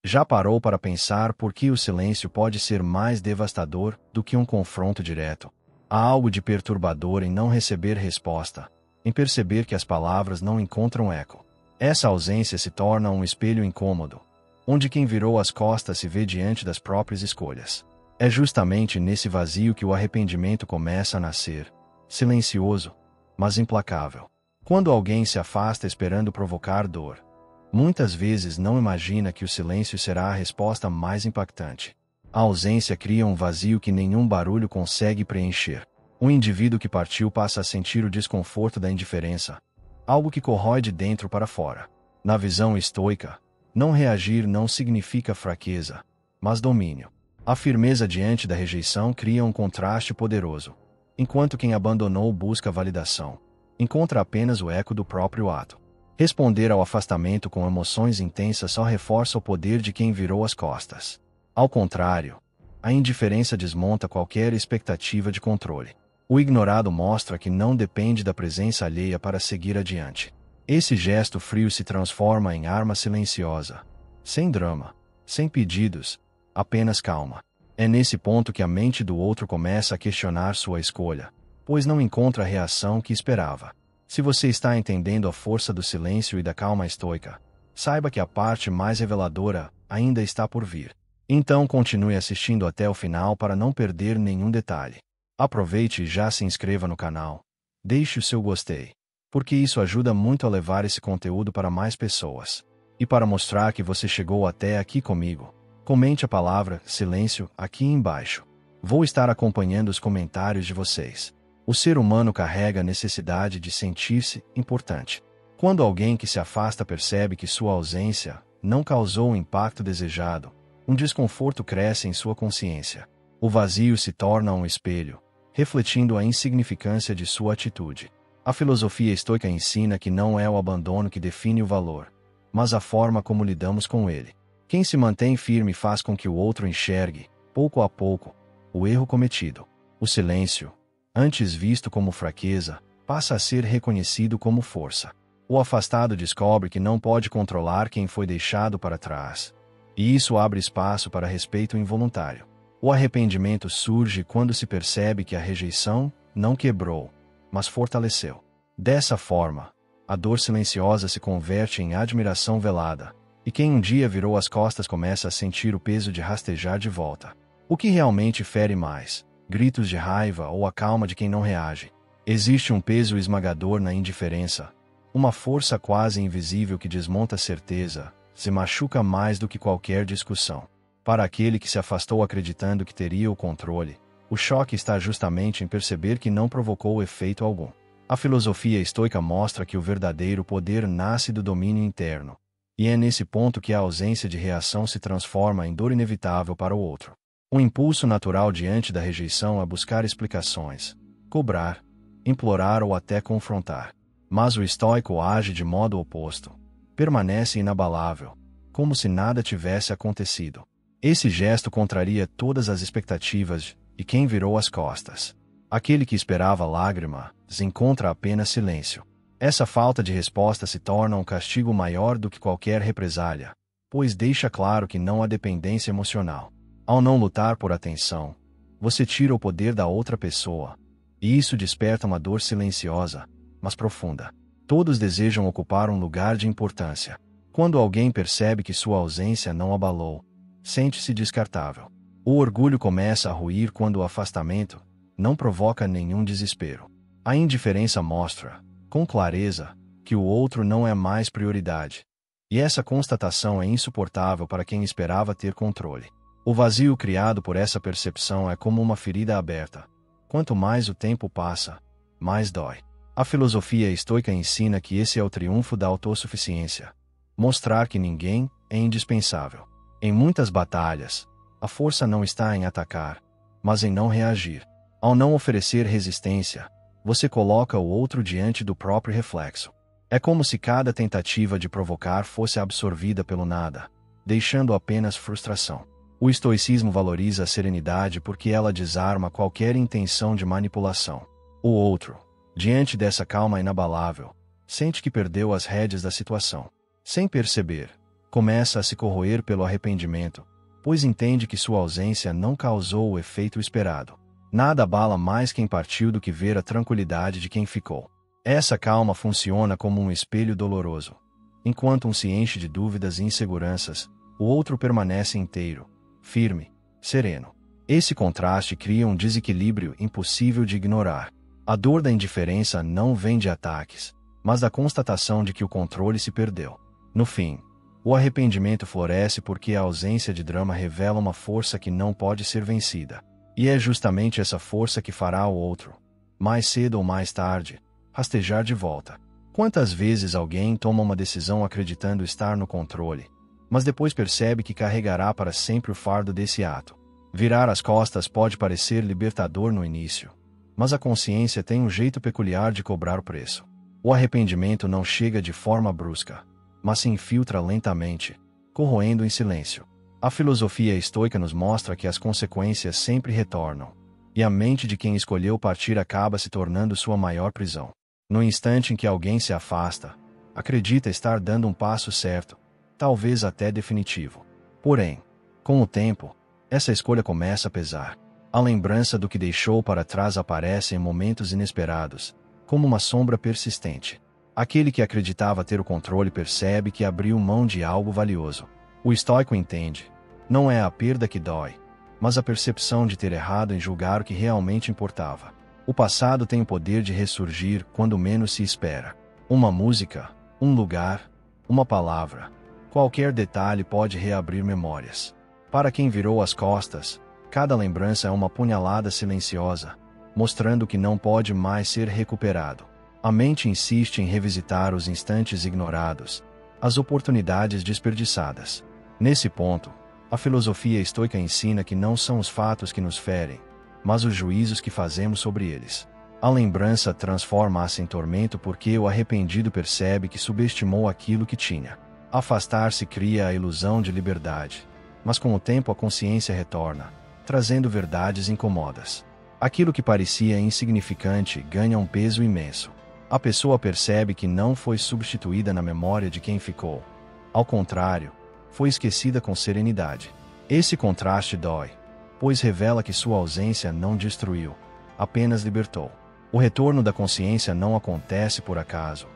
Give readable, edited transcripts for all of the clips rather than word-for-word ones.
Já parou para pensar por que o silêncio pode ser mais devastador do que um confronto direto? Há algo de perturbador em não receber resposta, em perceber que as palavras não encontram eco. Essa ausência se torna um espelho incômodo, onde quem virou as costas se vê diante das próprias escolhas. É justamente nesse vazio que o arrependimento começa a nascer, silencioso, mas implacável. Quando alguém se afasta esperando provocar dor, muitas vezes não imagina que o silêncio será a resposta mais impactante. A ausência cria um vazio que nenhum barulho consegue preencher. O indivíduo que partiu passa a sentir o desconforto da indiferença, algo que corrói de dentro para fora. Na visão estoica, não reagir não significa fraqueza, mas domínio. A firmeza diante da rejeição cria um contraste poderoso, enquanto quem abandonou busca validação, encontra apenas o eco do próprio ato. Responder ao afastamento com emoções intensas só reforça o poder de quem virou as costas. Ao contrário, a indiferença desmonta qualquer expectativa de controle. O ignorado mostra que não depende da presença alheia para seguir adiante. Esse gesto frio se transforma em arma silenciosa. Sem drama, sem pedidos, apenas calma. É nesse ponto que a mente do outro começa a questionar sua escolha, pois não encontra a reação que esperava. Se você está entendendo a força do silêncio e da calma estoica, saiba que a parte mais reveladora ainda está por vir. Então continue assistindo até o final para não perder nenhum detalhe. Aproveite e já se inscreva no canal. Deixe o seu gostei, porque isso ajuda muito a levar esse conteúdo para mais pessoas. E para mostrar que você chegou até aqui comigo, comente a palavra silêncio aqui embaixo. Vou estar acompanhando os comentários de vocês. O ser humano carrega a necessidade de sentir-se importante. Quando alguém que se afasta percebe que sua ausência não causou o impacto desejado, um desconforto cresce em sua consciência. O vazio se torna um espelho, refletindo a insignificância de sua atitude. A filosofia estoica ensina que não é o abandono que define o valor, mas a forma como lidamos com ele. Quem se mantém firme faz com que o outro enxergue, pouco a pouco, o erro cometido. O silêncio, antes visto como fraqueza, passa a ser reconhecido como força. O afastado descobre que não pode controlar quem foi deixado para trás, e isso abre espaço para respeito involuntário. O arrependimento surge quando se percebe que a rejeição não quebrou, mas fortaleceu. Dessa forma, a dor silenciosa se converte em admiração velada, e quem um dia virou as costas começa a sentir o peso de rastejar de volta. O que realmente fere mais? Gritos de raiva ou a calma de quem não reage? Existe um peso esmagador na indiferença, uma força quase invisível que desmonta a certeza, se machuca mais do que qualquer discussão. Para aquele que se afastou acreditando que teria o controle, o choque está justamente em perceber que não provocou efeito algum. A filosofia estoica mostra que o verdadeiro poder nasce do domínio interno, e é nesse ponto que a ausência de reação se transforma em dor inevitável para o outro. O impulso natural diante da rejeição é buscar explicações, cobrar, implorar ou até confrontar. Mas o estoico age de modo oposto. Permanece inabalável, como se nada tivesse acontecido. Esse gesto contraria todas as expectativas de quem virou as costas. Aquele que esperava lágrima, encontra apenas silêncio. Essa falta de resposta se torna um castigo maior do que qualquer represália, pois deixa claro que não há dependência emocional. Ao não lutar por atenção, você tira o poder da outra pessoa, e isso desperta uma dor silenciosa, mas profunda. Todos desejam ocupar um lugar de importância. Quando alguém percebe que sua ausência não abalou, sente-se descartável. O orgulho começa a ruir quando o afastamento não provoca nenhum desespero. A indiferença mostra, com clareza, que o outro não é mais prioridade. E essa constatação é insuportável para quem esperava ter controle. O vazio criado por essa percepção é como uma ferida aberta. Quanto mais o tempo passa, mais dói. A filosofia estoica ensina que esse é o triunfo da autossuficiência. Mostrar que ninguém é indispensável. Em muitas batalhas, a força não está em atacar, mas em não reagir. Ao não oferecer resistência, você coloca o outro diante do próprio reflexo. É como se cada tentativa de provocar fosse absorvida pelo nada, deixando apenas frustração. O estoicismo valoriza a serenidade porque ela desarma qualquer intenção de manipulação. O outro, diante dessa calma inabalável, sente que perdeu as rédeas da situação. Sem perceber, começa a se corroer pelo arrependimento, pois entende que sua ausência não causou o efeito esperado. Nada abala mais quem partiu do que ver a tranquilidade de quem ficou. Essa calma funciona como um espelho doloroso. Enquanto um se enche de dúvidas e inseguranças, o outro permanece inteiro, firme, sereno. Esse contraste cria um desequilíbrio impossível de ignorar. A dor da indiferença não vem de ataques, mas da constatação de que o controle se perdeu. No fim, o arrependimento floresce porque a ausência de drama revela uma força que não pode ser vencida. E é justamente essa força que fará o outro, mais cedo ou mais tarde, rastejar de volta. Quantas vezes alguém toma uma decisão acreditando estar no controle, mas depois percebe que carregará para sempre o fardo desse ato? Virar as costas pode parecer libertador no início, mas a consciência tem um jeito peculiar de cobrar o preço. O arrependimento não chega de forma brusca, mas se infiltra lentamente, corroendo em silêncio. A filosofia estoica nos mostra que as consequências sempre retornam, e a mente de quem escolheu partir acaba se tornando sua maior prisão. No instante em que alguém se afasta, acredita estar dando um passo certo, talvez até definitivo. Porém, com o tempo, essa escolha começa a pesar. A lembrança do que deixou para trás aparece em momentos inesperados, como uma sombra persistente. Aquele que acreditava ter o controle percebe que abriu mão de algo valioso. O estoico entende: não é a perda que dói, mas a percepção de ter errado em julgar o que realmente importava. O passado tem o poder de ressurgir quando menos se espera. Uma música, um lugar, uma palavra, qualquer detalhe pode reabrir memórias. Para quem virou as costas, cada lembrança é uma punhalada silenciosa, mostrando que não pode mais ser recuperado. A mente insiste em revisitar os instantes ignorados, as oportunidades desperdiçadas. Nesse ponto, a filosofia estoica ensina que não são os fatos que nos ferem, mas os juízos que fazemos sobre eles. A lembrança transforma-se em tormento porque o arrependido percebe que subestimou aquilo que tinha. Afastar-se cria a ilusão de liberdade, mas com o tempo a consciência retorna, trazendo verdades incômodas. Aquilo que parecia insignificante ganha um peso imenso. A pessoa percebe que não foi substituída na memória de quem ficou. Ao contrário, foi esquecida com serenidade. Esse contraste dói, pois revela que sua ausência não destruiu, apenas libertou. O retorno da consciência não acontece por acaso.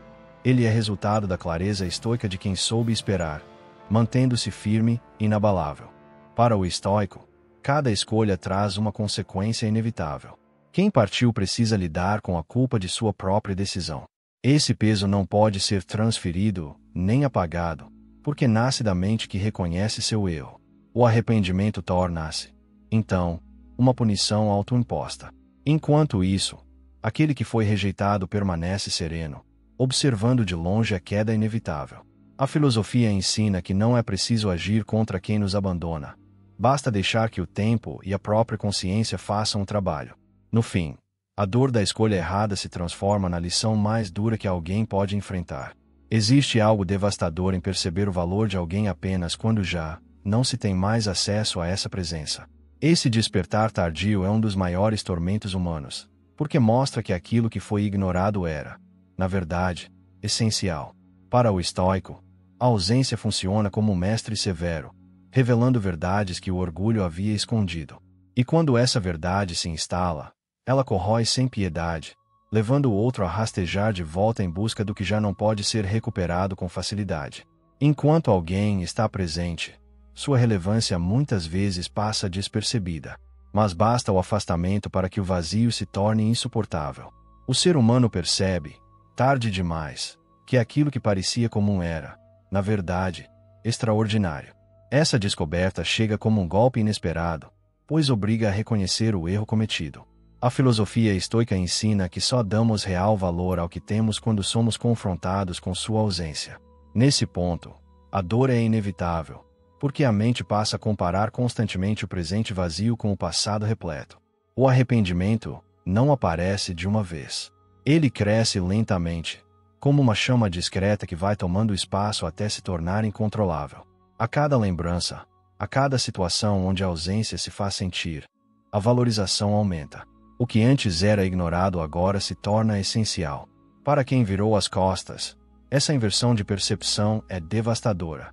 Ele é resultado da clareza estoica de quem soube esperar, mantendo-se firme e inabalável. Para o estoico, cada escolha traz uma consequência inevitável. Quem partiu precisa lidar com a culpa de sua própria decisão. Esse peso não pode ser transferido, nem apagado, porque nasce da mente que reconhece seu erro. O arrependimento torna-se, então, uma punição autoimposta. Enquanto isso, aquele que foi rejeitado permanece sereno, observando de longe a queda inevitável. A filosofia ensina que não é preciso agir contra quem nos abandona. Basta deixar que o tempo e a própria consciência façam o trabalho. No fim, a dor da escolha errada se transforma na lição mais dura que alguém pode enfrentar. Existe algo devastador em perceber o valor de alguém apenas quando já não se tem mais acesso a essa presença. Esse despertar tardio é um dos maiores tormentos humanos, porque mostra que aquilo que foi ignorado era, na verdade, essencial. Para o estoico, a ausência funciona como um mestre severo, revelando verdades que o orgulho havia escondido. E quando essa verdade se instala, ela corrói sem piedade, levando o outro a rastejar de volta em busca do que já não pode ser recuperado com facilidade. Enquanto alguém está presente, sua relevância muitas vezes passa despercebida. Mas basta o afastamento para que o vazio se torne insuportável. O ser humano percebe, tarde demais, que aquilo que parecia comum era, na verdade, extraordinário. Essa descoberta chega como um golpe inesperado, pois obriga a reconhecer o erro cometido. A filosofia estoica ensina que só damos real valor ao que temos quando somos confrontados com sua ausência. Nesse ponto, a dor é inevitável, porque a mente passa a comparar constantemente o presente vazio com o passado repleto. O arrependimento não aparece de uma vez. Ele cresce lentamente, como uma chama discreta que vai tomando espaço até se tornar incontrolável. A cada lembrança, a cada situação onde a ausência se faz sentir, a valorização aumenta. O que antes era ignorado agora se torna essencial. Para quem virou as costas, essa inversão de percepção é devastadora.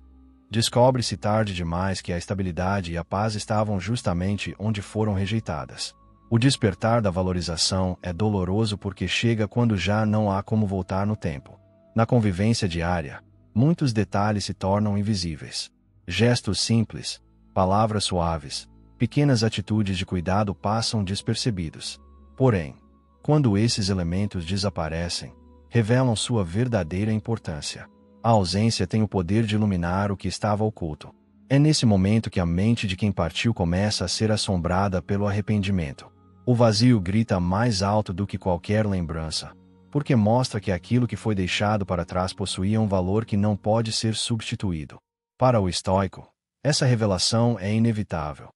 Descobre-se tarde demais que a estabilidade e a paz estavam justamente onde foram rejeitadas. O despertar da valorização é doloroso porque chega quando já não há como voltar no tempo. Na convivência diária, muitos detalhes se tornam invisíveis. Gestos simples, palavras suaves, pequenas atitudes de cuidado passam despercebidos. Porém, quando esses elementos desaparecem, revelam sua verdadeira importância. A ausência tem o poder de iluminar o que estava oculto. É nesse momento que a mente de quem partiu começa a ser assombrada pelo arrependimento. O vazio grita mais alto do que qualquer lembrança, porque mostra que aquilo que foi deixado para trás possuía um valor que não pode ser substituído. Para o estoico, essa revelação é inevitável.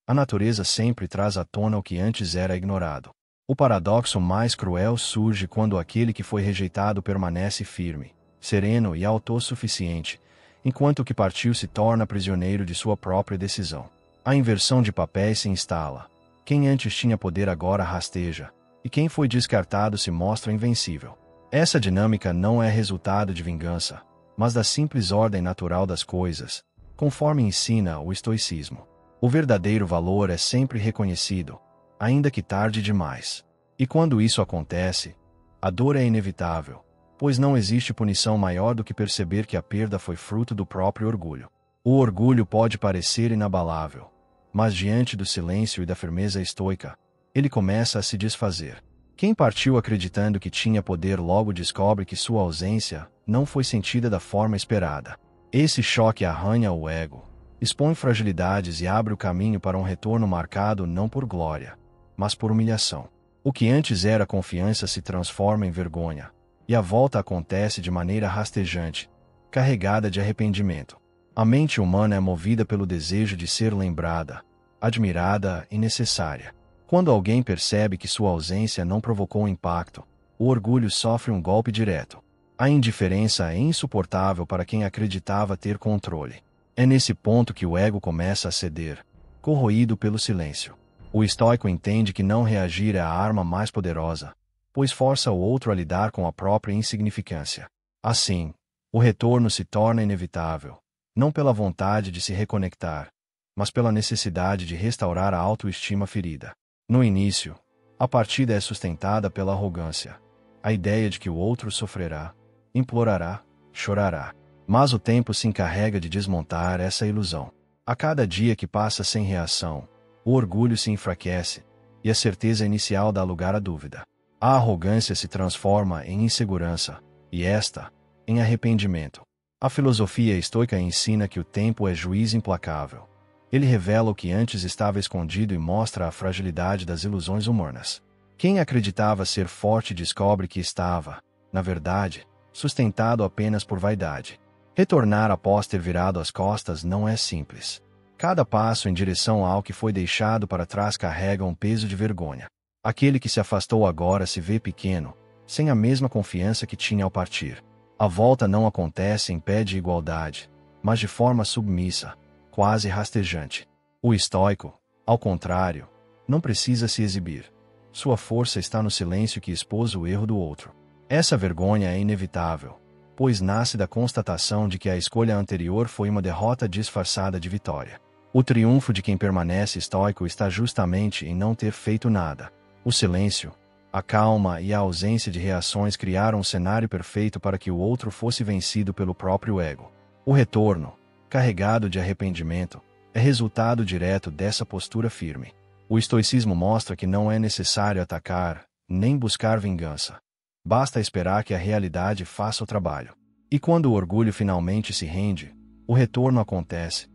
A natureza sempre traz à tona o que antes era ignorado. O paradoxo mais cruel surge quando aquele que foi rejeitado permanece firme, sereno e autossuficiente, enquanto o que partiu se torna prisioneiro de sua própria decisão. A inversão de papéis se instala. Quem antes tinha poder agora rasteja, e quem foi descartado se mostra invencível. Essa dinâmica não é resultado de vingança, mas da simples ordem natural das coisas, conforme ensina o estoicismo. O verdadeiro valor é sempre reconhecido, ainda que tarde demais. E quando isso acontece, a dor é inevitável, pois não existe punição maior do que perceber que a perda foi fruto do próprio orgulho. O orgulho pode parecer inabalável, mas diante do silêncio e da firmeza estoica, ele começa a se desfazer. Quem partiu acreditando que tinha poder logo descobre que sua ausência não foi sentida da forma esperada. Esse choque arranha o ego, expõe fragilidades e abre o caminho para um retorno marcado não por glória, mas por humilhação. O que antes era confiança se transforma em vergonha, e a volta acontece de maneira rastejante, carregada de arrependimento. A mente humana é movida pelo desejo de ser lembrada, admirada e necessária. Quando alguém percebe que sua ausência não provocou impacto, o orgulho sofre um golpe direto. A indiferença é insuportável para quem acreditava ter controle. É nesse ponto que o ego começa a ceder, corroído pelo silêncio. O estoico entende que não reagir é a arma mais poderosa, pois força o outro a lidar com a própria insignificância. Assim, o retorno se torna inevitável, não pela vontade de se reconectar, mas pela necessidade de restaurar a autoestima ferida. No início, a partida é sustentada pela arrogância, a ideia de que o outro sofrerá, implorará, chorará. Mas o tempo se encarrega de desmontar essa ilusão. A cada dia que passa sem reação, o orgulho se enfraquece, e a certeza inicial dá lugar à dúvida. A arrogância se transforma em insegurança, e esta, em arrependimento. A filosofia estoica ensina que o tempo é juiz implacável. Ele revela o que antes estava escondido e mostra a fragilidade das ilusões humanas. Quem acreditava ser forte descobre que estava, na verdade, sustentado apenas por vaidade. Retornar após ter virado as costas não é simples. Cada passo em direção ao que foi deixado para trás carrega um peso de vergonha. Aquele que se afastou agora se vê pequeno, sem a mesma confiança que tinha ao partir. A volta não acontece em pé de igualdade, mas de forma submissa, quase rastejante. O estoico, ao contrário, não precisa se exibir. Sua força está no silêncio que expôs o erro do outro. Essa vergonha é inevitável, pois nasce da constatação de que a escolha anterior foi uma derrota disfarçada de vitória. O triunfo de quem permanece estoico está justamente em não ter feito nada. O silêncio, a calma e a ausência de reações criaram um cenário perfeito para que o outro fosse vencido pelo próprio ego. O retorno, carregado de arrependimento, é resultado direto dessa postura firme. O estoicismo mostra que não é necessário atacar, nem buscar vingança. Basta esperar que a realidade faça o trabalho. E quando o orgulho finalmente se rende, o retorno acontece,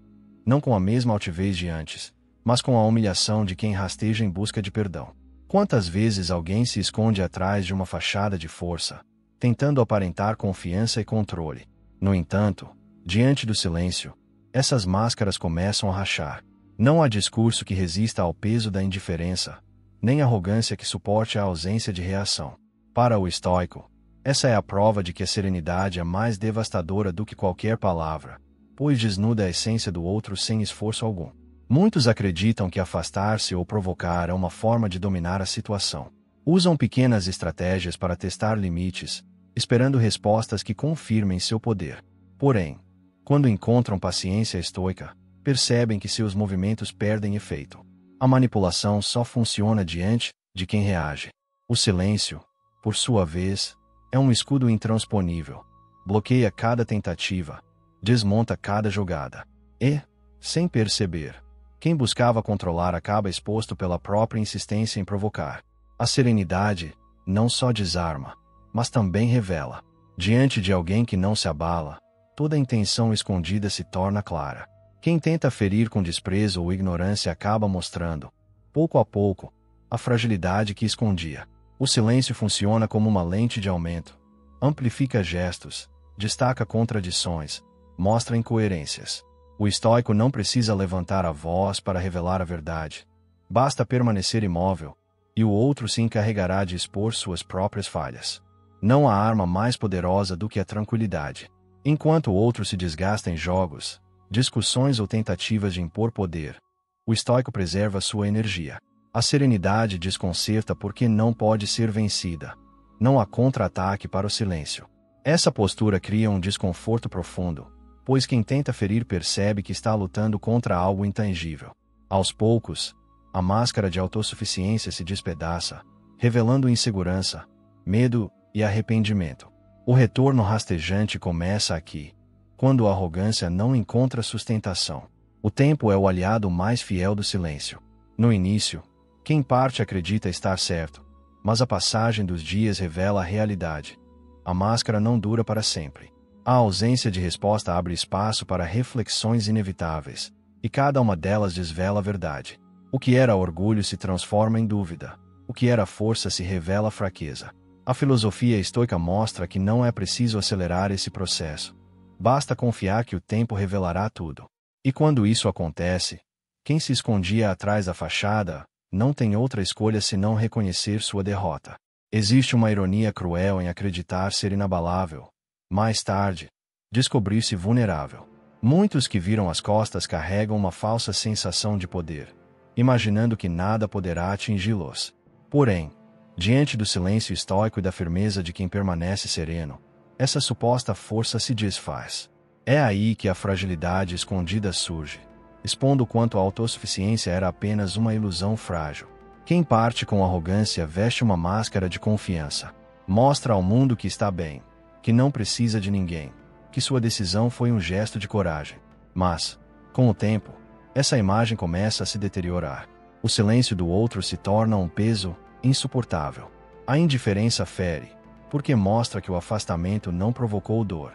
não com a mesma altivez de antes, mas com a humilhação de quem rasteja em busca de perdão. Quantas vezes alguém se esconde atrás de uma fachada de força, tentando aparentar confiança e controle. No entanto, diante do silêncio, essas máscaras começam a rachar. Não há discurso que resista ao peso da indiferença, nem arrogância que suporte a ausência de reação. Para o estoico, essa é a prova de que a serenidade é mais devastadora do que qualquer palavra, pois desnuda a essência do outro sem esforço algum. Muitos acreditam que afastar-se ou provocar é uma forma de dominar a situação. Usam pequenas estratégias para testar limites, esperando respostas que confirmem seu poder. Porém, Quando encontram paciência estoica, percebem que seus movimentos perdem efeito. A manipulação só funciona diante de quem reage. O silêncio, por sua vez, é um escudo intransponível. Bloqueia cada tentativa, desmonta cada jogada. E, sem perceber, quem buscava controlar acaba exposto pela própria insistência em provocar. A serenidade não só desarma, mas também revela. Diante de alguém que não se abala, toda intenção escondida se torna clara. Quem tenta ferir com desprezo ou ignorância acaba mostrando, pouco a pouco, a fragilidade que escondia. O silêncio funciona como uma lente de aumento. Amplifica gestos, destaca contradições, mostra incoerências. O estoico não precisa levantar a voz para revelar a verdade. Basta permanecer imóvel, e o outro se encarregará de expor suas próprias falhas. Não há arma mais poderosa do que a tranquilidade. Enquanto o outro se desgasta em jogos, discussões ou tentativas de impor poder, o estoico preserva sua energia. A serenidade desconcerta porque não pode ser vencida. Não há contra-ataque para o silêncio. Essa postura cria um desconforto profundo, pois quem tenta ferir percebe que está lutando contra algo intangível. Aos poucos, a máscara de autossuficiência se despedaça, revelando insegurança, medo e arrependimento. O retorno rastejante começa aqui, quando a arrogância não encontra sustentação. O tempo é o aliado mais fiel do silêncio. No início, quem parte acredita estar certo, mas a passagem dos dias revela a realidade. A máscara não dura para sempre. A ausência de resposta abre espaço para reflexões inevitáveis, e cada uma delas desvela a verdade. O que era orgulho se transforma em dúvida. O que era força se revela fraqueza. A filosofia estoica mostra que não é preciso acelerar esse processo. Basta confiar que o tempo revelará tudo. E quando isso acontece, quem se escondia atrás da fachada não tem outra escolha senão reconhecer sua derrota. Existe uma ironia cruel em acreditar ser inabalável. Mais tarde, descobrir-se vulnerável. Muitos que viram as costas carregam uma falsa sensação de poder, imaginando que nada poderá atingi-los. Porém, diante do silêncio estoico e da firmeza de quem permanece sereno, essa suposta força se desfaz. É aí que a fragilidade escondida surge, expondo quanto a autossuficiência era apenas uma ilusão frágil. Quem parte com arrogância veste uma máscara de confiança. Mostra ao mundo que está bem, que não precisa de ninguém, que sua decisão foi um gesto de coragem. Mas, com o tempo, essa imagem começa a se deteriorar. O silêncio do outro se torna um peso insuportável. A indiferença fere, porque mostra que o afastamento não provocou dor.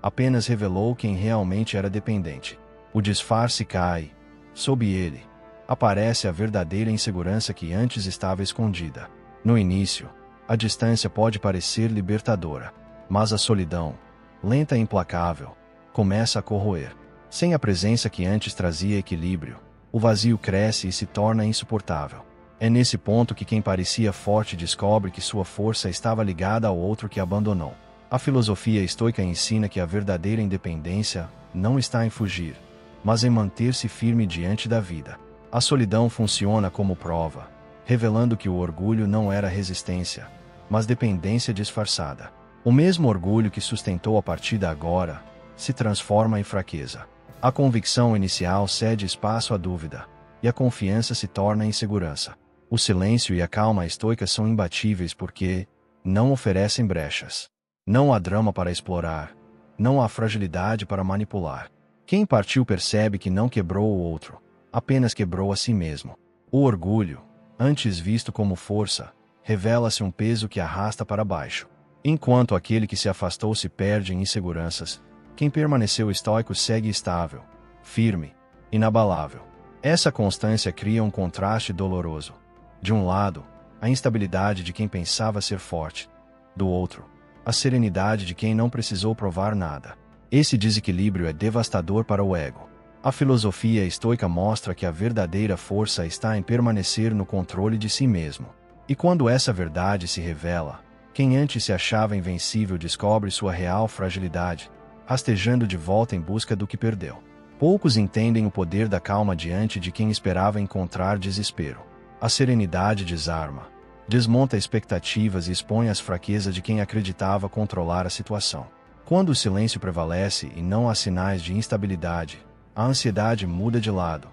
Apenas revelou quem realmente era dependente. O disfarce cai. Sob ele, aparece a verdadeira insegurança que antes estava escondida. No início, a distância pode parecer libertadora, mas a solidão, lenta e implacável, começa a corroer. Sem a presença que antes trazia equilíbrio, o vazio cresce e se torna insuportável. É nesse ponto que quem parecia forte descobre que sua força estava ligada ao outro que abandonou. A filosofia estoica ensina que a verdadeira independência não está em fugir, mas em manter-se firme diante da vida. A solidão funciona como prova, revelando que o orgulho não era resistência, mas dependência disfarçada. O mesmo orgulho que sustentou a partida agora se transforma em fraqueza. A convicção inicial cede espaço à dúvida, e a confiança se torna insegurança. O silêncio e a calma estoica são imbatíveis porque não oferecem brechas. Não há drama para explorar, não há fragilidade para manipular. Quem partiu percebe que não quebrou o outro, apenas quebrou a si mesmo. O orgulho, antes visto como força, revela-se um peso que arrasta para baixo. Enquanto aquele que se afastou se perde em inseguranças, quem permaneceu estoico segue estável, firme, inabalável. Essa constância cria um contraste doloroso. De um lado, a instabilidade de quem pensava ser forte. Do outro, a serenidade de quem não precisou provar nada. Esse desequilíbrio é devastador para o ego. A filosofia estoica mostra que a verdadeira força está em permanecer no controle de si mesmo. E quando essa verdade se revela, quem antes se achava invencível descobre sua real fragilidade, rastejando de volta em busca do que perdeu. Poucos entendem o poder da calma diante de quem esperava encontrar desespero. A serenidade desarma, desmonta expectativas e expõe as fraquezas de quem acreditava controlar a situação. Quando o silêncio prevalece e não há sinais de instabilidade, a ansiedade muda de lado.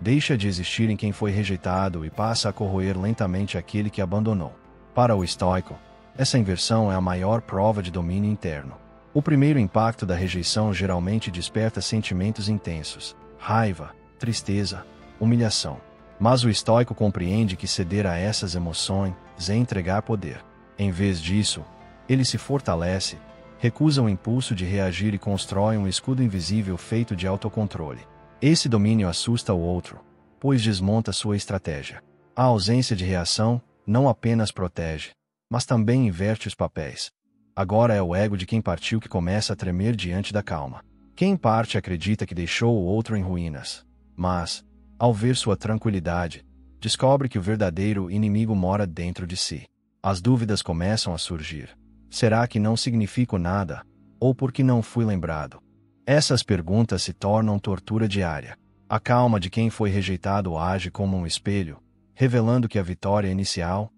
Deixa de existir em quem foi rejeitado e passa a corroer lentamente aquele que abandonou. Para o estoico, essa inversão é a maior prova de domínio interno. O primeiro impacto da rejeição geralmente desperta sentimentos intensos: raiva, tristeza, humilhação. Mas o estoico compreende que ceder a essas emoções é entregar poder. Em vez disso, ele se fortalece, recusa o impulso de reagir e constrói um escudo invisível feito de autocontrole. Esse domínio assusta o outro, pois desmonta sua estratégia. A ausência de reação não apenas protege, mas também inverte os papéis. Agora é o ego de quem partiu que começa a tremer diante da calma. Quem parte acredita que deixou o outro em ruínas, mas, ao ver sua tranquilidade, descobre que o verdadeiro inimigo mora dentro de si. As dúvidas começam a surgir. Será que não significo nada? Ou porque não fui lembrado? Essas perguntas se tornam tortura diária. A calma de quem foi rejeitado age como um espelho, revelando que a vitória inicial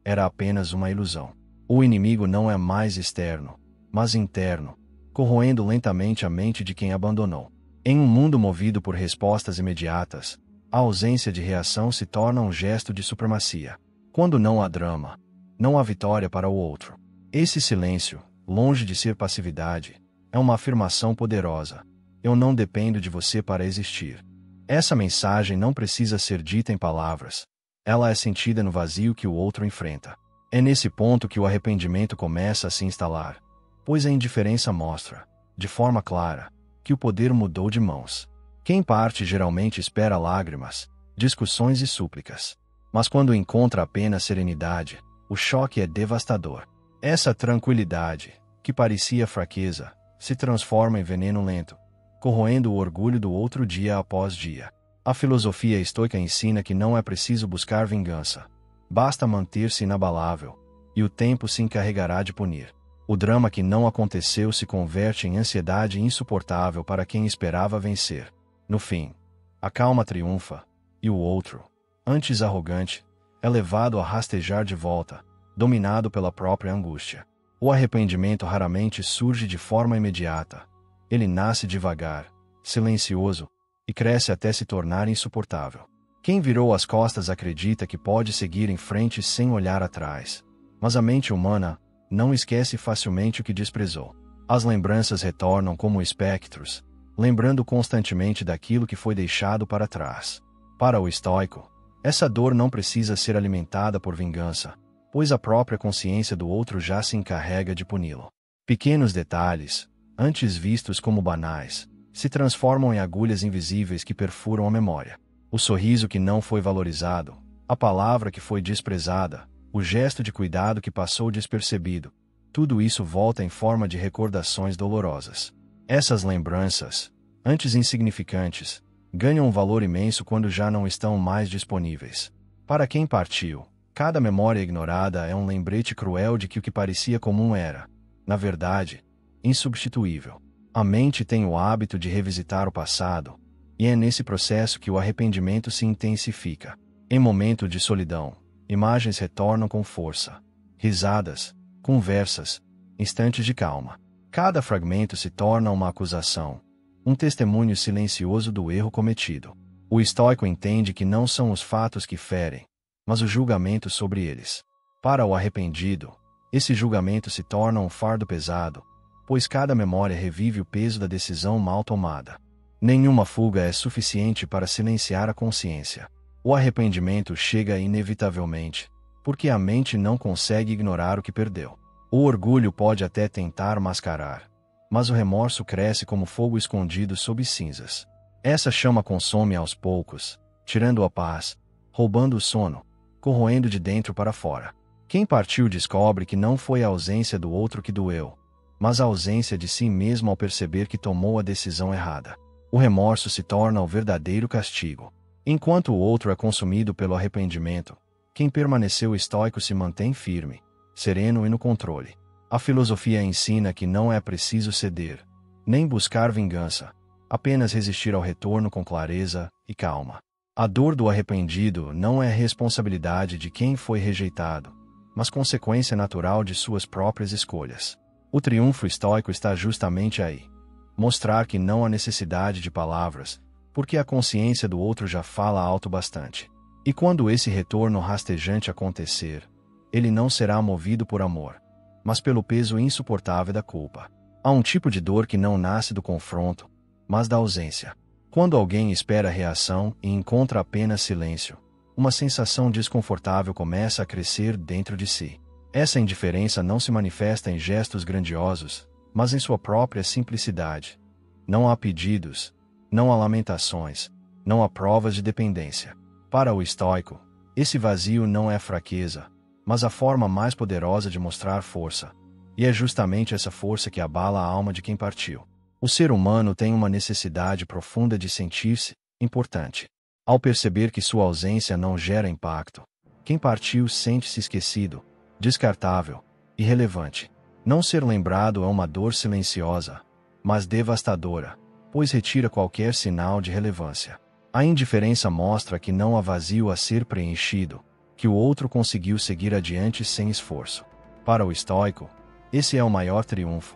era apenas uma ilusão. O inimigo não é mais externo, mas interno, corroendo lentamente a mente de quem abandonou. Em um mundo movido por respostas imediatas, a ausência de reação se torna um gesto de supremacia. Quando não há drama, não há vitória para o outro. Esse silêncio, longe de ser passividade, é uma afirmação poderosa. Eu não dependo de você para existir. Essa mensagem não precisa ser dita em palavras. Ela é sentida no vazio que o outro enfrenta. É nesse ponto que o arrependimento começa a se instalar, pois a indiferença mostra, de forma clara, que o poder mudou de mãos. Quem parte geralmente espera lágrimas, discussões e súplicas. Mas quando encontra apenas serenidade, o choque é devastador. Essa tranquilidade, que parecia fraqueza, se transforma em veneno lento, corroendo o orgulho do outro dia após dia. A filosofia estoica ensina que não é preciso buscar vingança. Basta manter-se inabalável, e o tempo se encarregará de punir. O drama que não aconteceu se converte em ansiedade insuportável para quem esperava vencer. No fim, a calma triunfa, e o outro, antes arrogante, é levado a rastejar de volta, dominado pela própria angústia. O arrependimento raramente surge de forma imediata. Ele nasce devagar, silencioso, e cresce até se tornar insuportável. Quem virou as costas acredita que pode seguir em frente sem olhar atrás. Mas a mente humana não esquece facilmente o que desprezou. As lembranças retornam como espectros, lembrando constantemente daquilo que foi deixado para trás. Para o estoico, essa dor não precisa ser alimentada por vingança, pois a própria consciência do outro já se encarrega de puni-lo. Pequenos detalhes, antes vistos como banais, se transformam em agulhas invisíveis que perfuram a memória. O sorriso que não foi valorizado, a palavra que foi desprezada, o gesto de cuidado que passou despercebido, tudo isso volta em forma de recordações dolorosas. Essas lembranças, antes insignificantes, ganham um valor imenso quando já não estão mais disponíveis. Para quem partiu, cada memória ignorada é um lembrete cruel de que o que parecia comum era, na verdade, insubstituível. A mente tem o hábito de revisitar o passado, e é nesse processo que o arrependimento se intensifica. Em momentos de solidão, imagens retornam com força. Risadas, conversas, instantes de calma. Cada fragmento se torna uma acusação, um testemunho silencioso do erro cometido. O estoico entende que não são os fatos que ferem, mas o julgamento sobre eles. Para o arrependido, esse julgamento se torna um fardo pesado, pois cada memória revive o peso da decisão mal tomada. Nenhuma fuga é suficiente para silenciar a consciência. O arrependimento chega inevitavelmente, porque a mente não consegue ignorar o que perdeu. O orgulho pode até tentar mascarar, mas o remorso cresce como fogo escondido sob cinzas. Essa chama consome aos poucos, tirando a paz, roubando o sono, corroendo de dentro para fora. Quem partiu descobre que não foi a ausência do outro que doeu, mas a ausência de si mesmo ao perceber que tomou a decisão errada. O remorso se torna o verdadeiro castigo. Enquanto o outro é consumido pelo arrependimento, quem permaneceu estoico se mantém firme, sereno e no controle. A filosofia ensina que não é preciso ceder, nem buscar vingança, apenas resistir ao retorno com clareza e calma. A dor do arrependido não é responsabilidade de quem foi rejeitado, mas consequência natural de suas próprias escolhas. O triunfo estoico está justamente aí. Mostrar que não há necessidade de palavras, porque a consciência do outro já fala alto bastante. E quando esse retorno rastejante acontecer, ele não será movido por amor, mas pelo peso insuportável da culpa. Há um tipo de dor que não nasce do confronto, mas da ausência. Quando alguém espera reação e encontra apenas silêncio, uma sensação desconfortável começa a crescer dentro de si. Essa indiferença não se manifesta em gestos grandiosos, mas em sua própria simplicidade. Não há pedidos, não há lamentações, não há provas de dependência. Para o estoico, esse vazio não é fraqueza, mas a forma mais poderosa de mostrar força. E é justamente essa força que abala a alma de quem partiu. O ser humano tem uma necessidade profunda de sentir-se importante. Ao perceber que sua ausência não gera impacto, quem partiu sente-se esquecido, descartável, irrelevante. Não ser lembrado é uma dor silenciosa, mas devastadora, pois retira qualquer sinal de relevância. A indiferença mostra que não há vazio a ser preenchido, que o outro conseguiu seguir adiante sem esforço. Para o estoico, esse é o maior triunfo.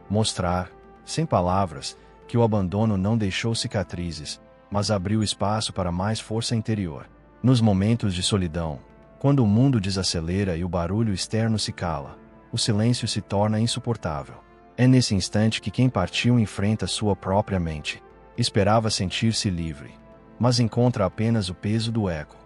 Mostrar, sem palavras, que o abandono não deixou cicatrizes, mas abriu espaço para mais força interior. Nos momentos de solidão, quando o mundo desacelera e o barulho externo se cala, o silêncio se torna insuportável. É nesse instante que quem partiu enfrenta sua própria mente. Esperava sentir-se livre, mas encontra apenas o peso do eco.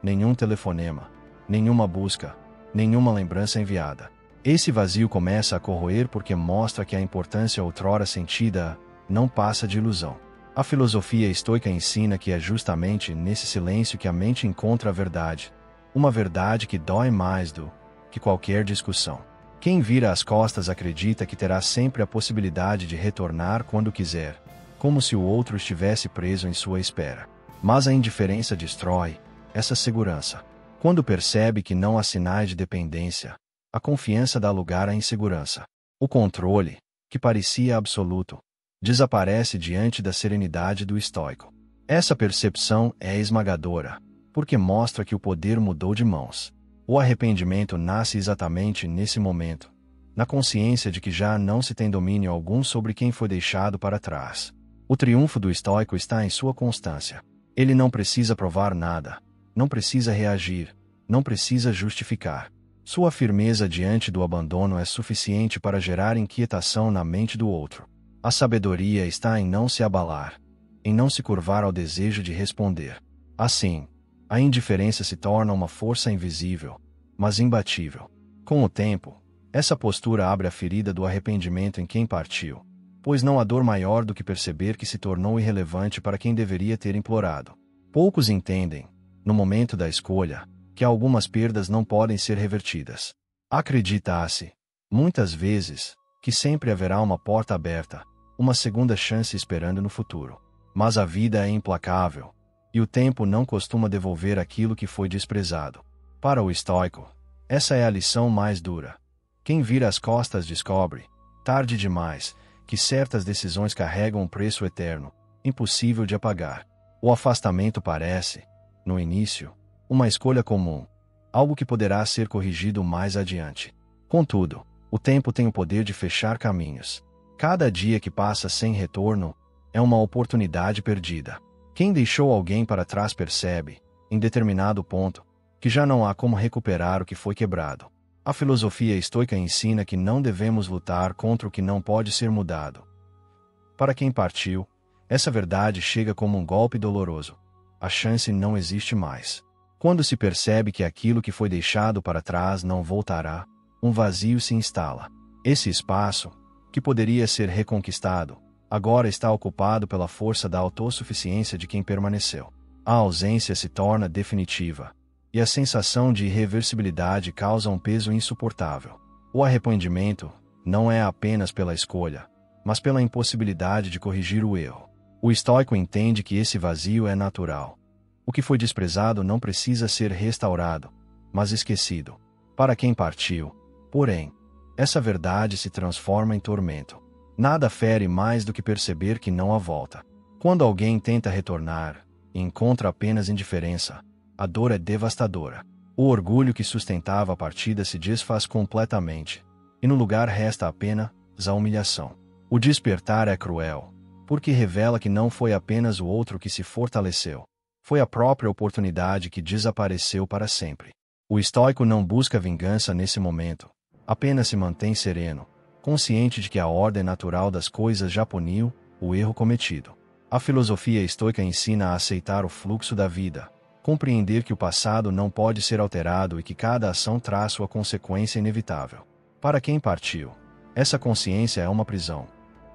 Nenhum telefonema, nenhuma busca, nenhuma lembrança enviada. Esse vazio começa a corroer porque mostra que a importância outrora sentida não passa de ilusão. A filosofia estoica ensina que é justamente nesse silêncio que a mente encontra a verdade. Uma verdade que dói mais do que qualquer discussão. Quem vira as costas acredita que terá sempre a possibilidade de retornar quando quiser, como se o outro estivesse preso em sua espera. Mas a indiferença destrói essa segurança. Quando percebe que não há sinais de dependência, a confiança dá lugar à insegurança. O controle, que parecia absoluto, desaparece diante da serenidade do estoico. Essa percepção é esmagadora, porque mostra que o poder mudou de mãos. O arrependimento nasce exatamente nesse momento, na consciência de que já não se tem domínio algum sobre quem foi deixado para trás. O triunfo do estoico está em sua constância. Ele não precisa provar nada, não precisa reagir, não precisa justificar. Sua firmeza diante do abandono é suficiente para gerar inquietação na mente do outro. A sabedoria está em não se abalar, em não se curvar ao desejo de responder. Assim, a indiferença se torna uma força invisível, mas imbatível. Com o tempo, essa postura abre a ferida do arrependimento em quem partiu, pois não há dor maior do que perceber que se tornou irrelevante para quem deveria ter implorado. Poucos entendem, no momento da escolha, que algumas perdas não podem ser revertidas. Acredita-se, muitas vezes, que sempre haverá uma porta aberta, uma segunda chance esperando no futuro. Mas a vida é implacável, e o tempo não costuma devolver aquilo que foi desprezado. Para o estoico, essa é a lição mais dura. Quem vira as costas descobre, tarde demais, que certas decisões carregam um preço eterno, impossível de apagar. O afastamento parece, no início, uma escolha comum, algo que poderá ser corrigido mais adiante. Contudo, o tempo tem o poder de fechar caminhos. Cada dia que passa sem retorno é uma oportunidade perdida. Quem deixou alguém para trás percebe, em determinado ponto, que já não há como recuperar o que foi quebrado. A filosofia estoica ensina que não devemos lutar contra o que não pode ser mudado. Para quem partiu, essa verdade chega como um golpe doloroso. A chance não existe mais. Quando se percebe que aquilo que foi deixado para trás não voltará, um vazio se instala. Esse espaço, que poderia ser reconquistado, agora está ocupado pela força da autossuficiência de quem permaneceu. A ausência se torna definitiva, e a sensação de irreversibilidade causa um peso insuportável. O arrependimento não é apenas pela escolha, mas pela impossibilidade de corrigir o erro. O estoico entende que esse vazio é natural. O que foi desprezado não precisa ser restaurado, mas esquecido. Para quem partiu, porém, essa verdade se transforma em tormento. Nada fere mais do que perceber que não há volta. Quando alguém tenta retornar e encontra apenas indiferença, a dor é devastadora. O orgulho que sustentava a partida se desfaz completamente, e no lugar resta apenas a humilhação. O despertar é cruel, porque revela que não foi apenas o outro que se fortaleceu, foi a própria oportunidade que desapareceu para sempre. O estoico não busca vingança nesse momento, apenas se mantém sereno, consciente de que a ordem natural das coisas já puniu o erro cometido. A filosofia estoica ensina a aceitar o fluxo da vida, compreender que o passado não pode ser alterado e que cada ação traz sua consequência inevitável. Para quem partiu, essa consciência é uma prisão.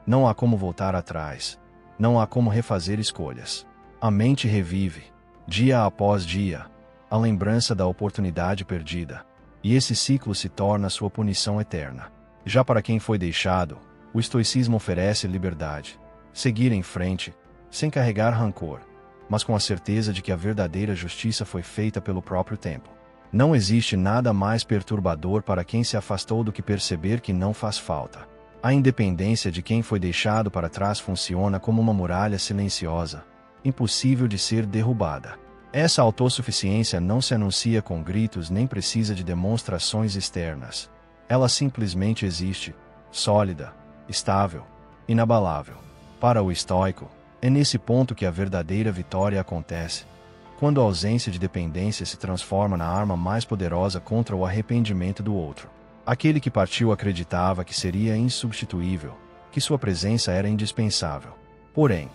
Não há como voltar atrás. Não há como refazer escolhas. A mente revive, dia após dia, a lembrança da oportunidade perdida, e esse ciclo se torna sua punição eterna. Já para quem foi deixado, o estoicismo oferece liberdade. Seguir em frente, sem carregar rancor, mas com a certeza de que a verdadeira justiça foi feita pelo próprio tempo. Não existe nada mais perturbador para quem se afastou do que perceber que não faz falta. A independência de quem foi deixado para trás funciona como uma muralha silenciosa, impossível de ser derrubada. Essa autossuficiência não se anuncia com gritos nem precisa de demonstrações externas. Ela simplesmente existe, sólida, estável, inabalável. Para o estoico, é nesse ponto que a verdadeira vitória acontece, quando a ausência de dependência se transforma na arma mais poderosa contra o arrependimento do outro. Aquele que partiu acreditava que seria insubstituível, que sua presença era indispensável. Porém,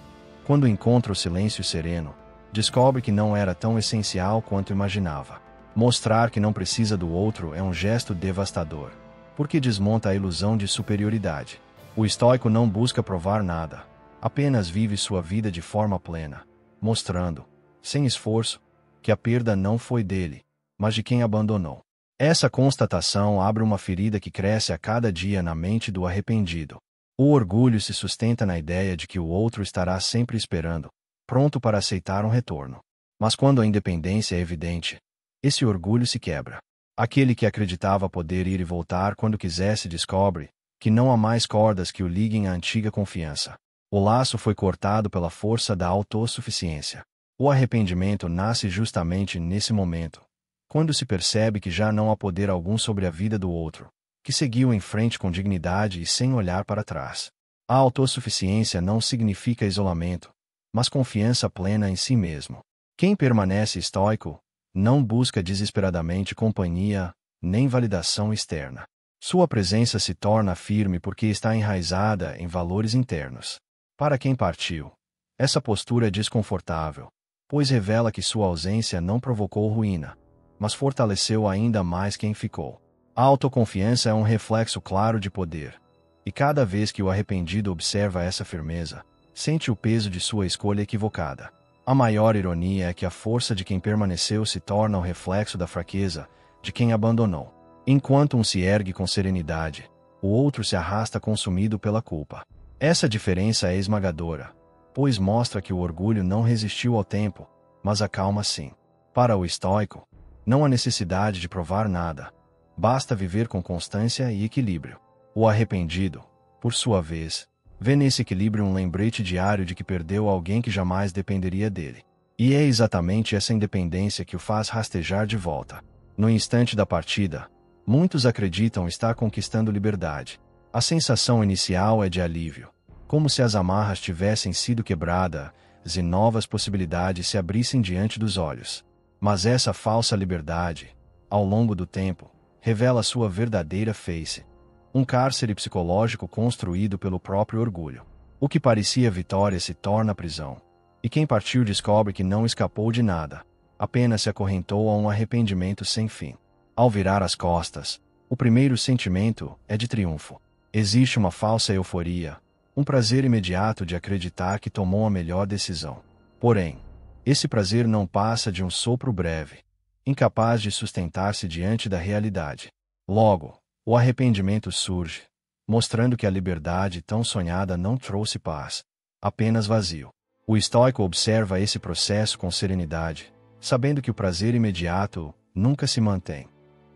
quando encontra o silêncio sereno, descobre que não era tão essencial quanto imaginava. Mostrar que não precisa do outro é um gesto devastador, porque desmonta a ilusão de superioridade. O estoico não busca provar nada, apenas vive sua vida de forma plena, mostrando, sem esforço, que a perda não foi dele, mas de quem abandonou. Essa constatação abre uma ferida que cresce a cada dia na mente do arrependido. O orgulho se sustenta na ideia de que o outro estará sempre esperando, pronto para aceitar um retorno. Mas quando a independência é evidente, esse orgulho se quebra. Aquele que acreditava poder ir e voltar quando quisesse descobre que não há mais cordas que o liguem à antiga confiança. O laço foi cortado pela força da autossuficiência. O arrependimento nasce justamente nesse momento, quando se percebe que já não há poder algum sobre a vida do outro, que seguiu em frente com dignidade e sem olhar para trás. A autossuficiência não significa isolamento, mas confiança plena em si mesmo. Quem permanece estoico não busca desesperadamente companhia, nem validação externa. Sua presença se torna firme porque está enraizada em valores internos. Para quem partiu, essa postura é desconfortável, pois revela que sua ausência não provocou ruína, mas fortaleceu ainda mais quem ficou. A autoconfiança é um reflexo claro de poder, e cada vez que o arrependido observa essa firmeza, sente o peso de sua escolha equivocada. A maior ironia é que a força de quem permaneceu se torna o reflexo da fraqueza de quem abandonou. Enquanto um se ergue com serenidade, o outro se arrasta consumido pela culpa. Essa diferença é esmagadora, pois mostra que o orgulho não resistiu ao tempo, mas a calma sim. Para o estoico, não há necessidade de provar nada. Basta viver com constância e equilíbrio. O arrependido, por sua vez, vê nesse equilíbrio um lembrete diário de que perdeu alguém que jamais dependeria dele. E é exatamente essa independência que o faz rastejar de volta. No instante da partida, muitos acreditam estar conquistando liberdade. A sensação inicial é de alívio, como se as amarras tivessem sido quebradas e novas possibilidades se abrissem diante dos olhos. Mas essa falsa liberdade, ao longo do tempo, revela sua verdadeira face. Um cárcere psicológico construído pelo próprio orgulho. O que parecia vitória se torna prisão. E quem partiu descobre que não escapou de nada, apenas se acorrentou a um arrependimento sem fim. Ao virar as costas, o primeiro sentimento é de triunfo. Existe uma falsa euforia, um prazer imediato de acreditar que tomou a melhor decisão. Porém, esse prazer não passa de um sopro breve, incapaz de sustentar-se diante da realidade. Logo, o arrependimento surge, mostrando que a liberdade tão sonhada não trouxe paz, apenas vazio. O estoico observa esse processo com serenidade, sabendo que o prazer imediato nunca se mantém.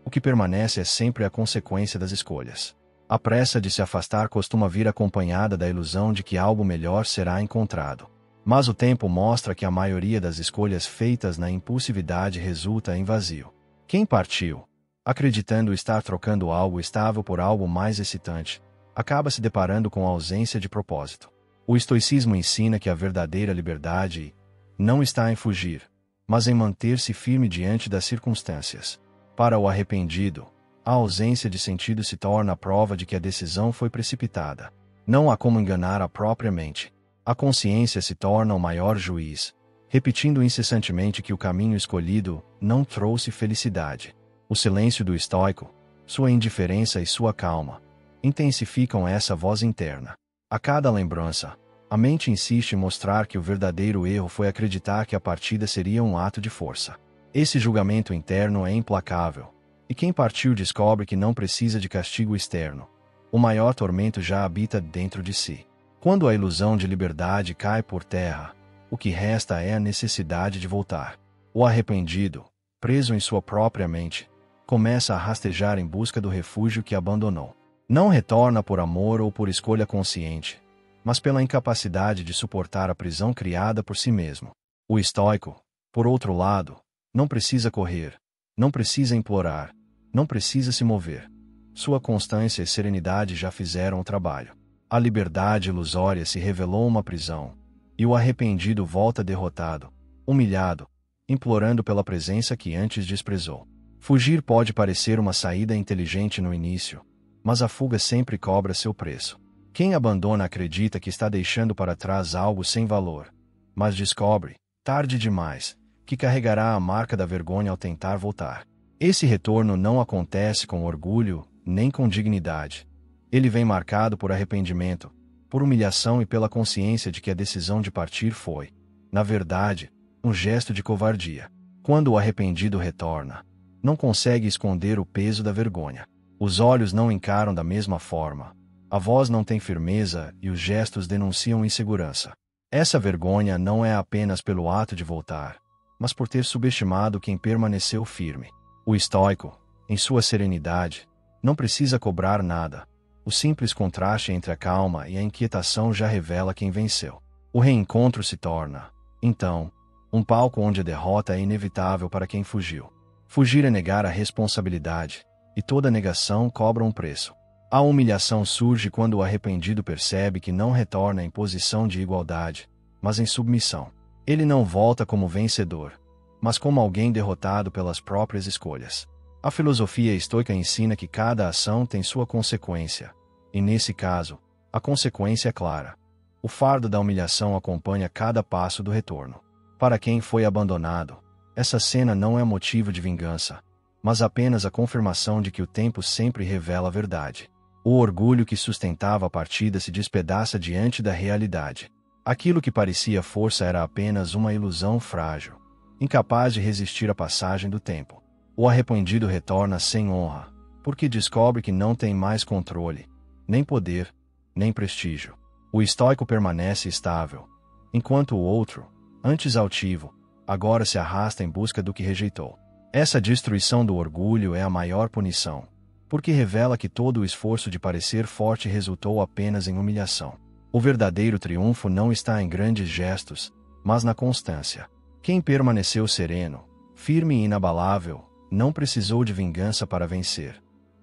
O que permanece é sempre a consequência das escolhas. A pressa de se afastar costuma vir acompanhada da ilusão de que algo melhor será encontrado. Mas o tempo mostra que a maioria das escolhas feitas na impulsividade resulta em vazio. Quem partiu acreditando estar trocando algo estável por algo mais excitante, acaba se deparando com a ausência de propósito. O estoicismo ensina que a verdadeira liberdade não está em fugir, mas em manter-se firme diante das circunstâncias. Para o arrependido, a ausência de sentido se torna a prova de que a decisão foi precipitada. Não há como enganar a própria mente. A consciência se torna o maior juiz, repetindo incessantemente que o caminho escolhido não trouxe felicidade. O silêncio do estoico, sua indiferença e sua calma, intensificam essa voz interna. A cada lembrança, a mente insiste em mostrar que o verdadeiro erro foi acreditar que a partida seria um ato de força. Esse julgamento interno é implacável, e quem partiu descobre que não precisa de castigo externo. O maior tormento já habita dentro de si. Quando a ilusão de liberdade cai por terra, o que resta é a necessidade de voltar. O arrependido, preso em sua própria mente, começa a rastejar em busca do refúgio que abandonou. Não retorna por amor ou por escolha consciente, mas pela incapacidade de suportar a prisão criada por si mesmo. O estoico, por outro lado, não precisa correr, não precisa implorar, não precisa se mover. Sua constância e serenidade já fizeram o trabalho. A liberdade ilusória se revelou uma prisão, e o arrependido volta derrotado, humilhado, implorando pela presença que antes desprezou. Fugir pode parecer uma saída inteligente no início, mas a fuga sempre cobra seu preço. Quem abandona acredita que está deixando para trás algo sem valor, mas descobre, tarde demais, que carregará a marca da vergonha ao tentar voltar. Esse retorno não acontece com orgulho, nem com dignidade. Ele vem marcado por arrependimento, por humilhação e pela consciência de que a decisão de partir foi, na verdade, um gesto de covardia. Quando o arrependido retorna, não consegue esconder o peso da vergonha. Os olhos não encaram da mesma forma, a voz não tem firmeza e os gestos denunciam insegurança. Essa vergonha não é apenas pelo ato de voltar, mas por ter subestimado quem permaneceu firme. O estoico, em sua serenidade, não precisa cobrar nada. O simples contraste entre a calma e a inquietação já revela quem venceu. O reencontro se torna, então, um palco onde a derrota é inevitável para quem fugiu. Fugir é negar a responsabilidade, e toda negação cobra um preço. A humilhação surge quando o arrependido percebe que não retorna em posição de igualdade, mas em submissão. Ele não volta como vencedor, mas como alguém derrotado pelas próprias escolhas. A filosofia estoica ensina que cada ação tem sua consequência, e nesse caso, a consequência é clara. O fardo da humilhação acompanha cada passo do retorno. Para quem foi abandonado, essa cena não é motivo de vingança, mas apenas a confirmação de que o tempo sempre revela a verdade. O orgulho que sustentava a partida se despedaça diante da realidade. Aquilo que parecia força era apenas uma ilusão frágil, incapaz de resistir à passagem do tempo. O arrependido retorna sem honra, porque descobre que não tem mais controle, nem poder, nem prestígio. O estoico permanece estável, enquanto o outro, antes altivo, agora se arrasta em busca do que rejeitou. Essa destruição do orgulho é a maior punição, porque revela que todo o esforço de parecer forte resultou apenas em humilhação. O verdadeiro triunfo não está em grandes gestos, mas na constância. Quem permaneceu sereno, firme e inabalável, não precisou de vingança para vencer.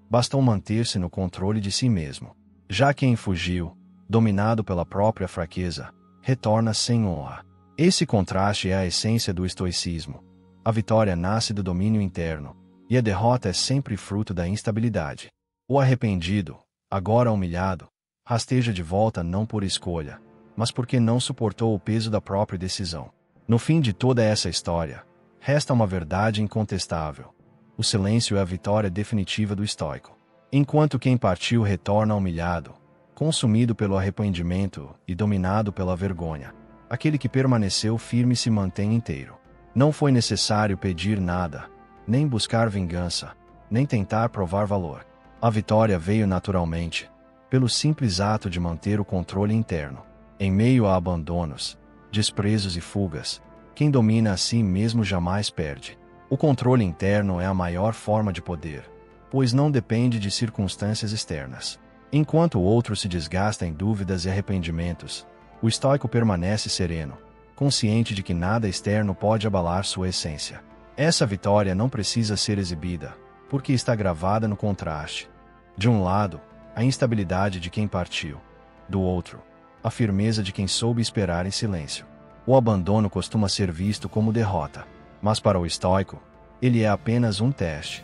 Bastou manter-se no controle de si mesmo. Já quem fugiu, dominado pela própria fraqueza, retorna sem honra. Esse contraste é a essência do estoicismo. A vitória nasce do domínio interno, e a derrota é sempre fruto da instabilidade. O arrependido, agora humilhado, rasteja de volta não por escolha, mas porque não suportou o peso da própria decisão. No fim de toda essa história, resta uma verdade incontestável. O silêncio é a vitória definitiva do estoico. Enquanto quem partiu retorna humilhado, consumido pelo arrependimento e dominado pela vergonha, aquele que permaneceu firme se mantém inteiro. Não foi necessário pedir nada, nem buscar vingança, nem tentar provar valor. A vitória veio naturalmente, pelo simples ato de manter o controle interno. Em meio a abandonos, desprezos e fugas, quem domina a si mesmo jamais perde. O controle interno é a maior forma de poder, pois não depende de circunstâncias externas. Enquanto o outro se desgasta em dúvidas e arrependimentos, o estoico permanece sereno, consciente de que nada externo pode abalar sua essência. Essa vitória não precisa ser exibida, porque está gravada no contraste. De um lado, a instabilidade de quem partiu. Do outro, a firmeza de quem soube esperar em silêncio. O abandono costuma ser visto como derrota, mas para o estoico, ele é apenas um teste.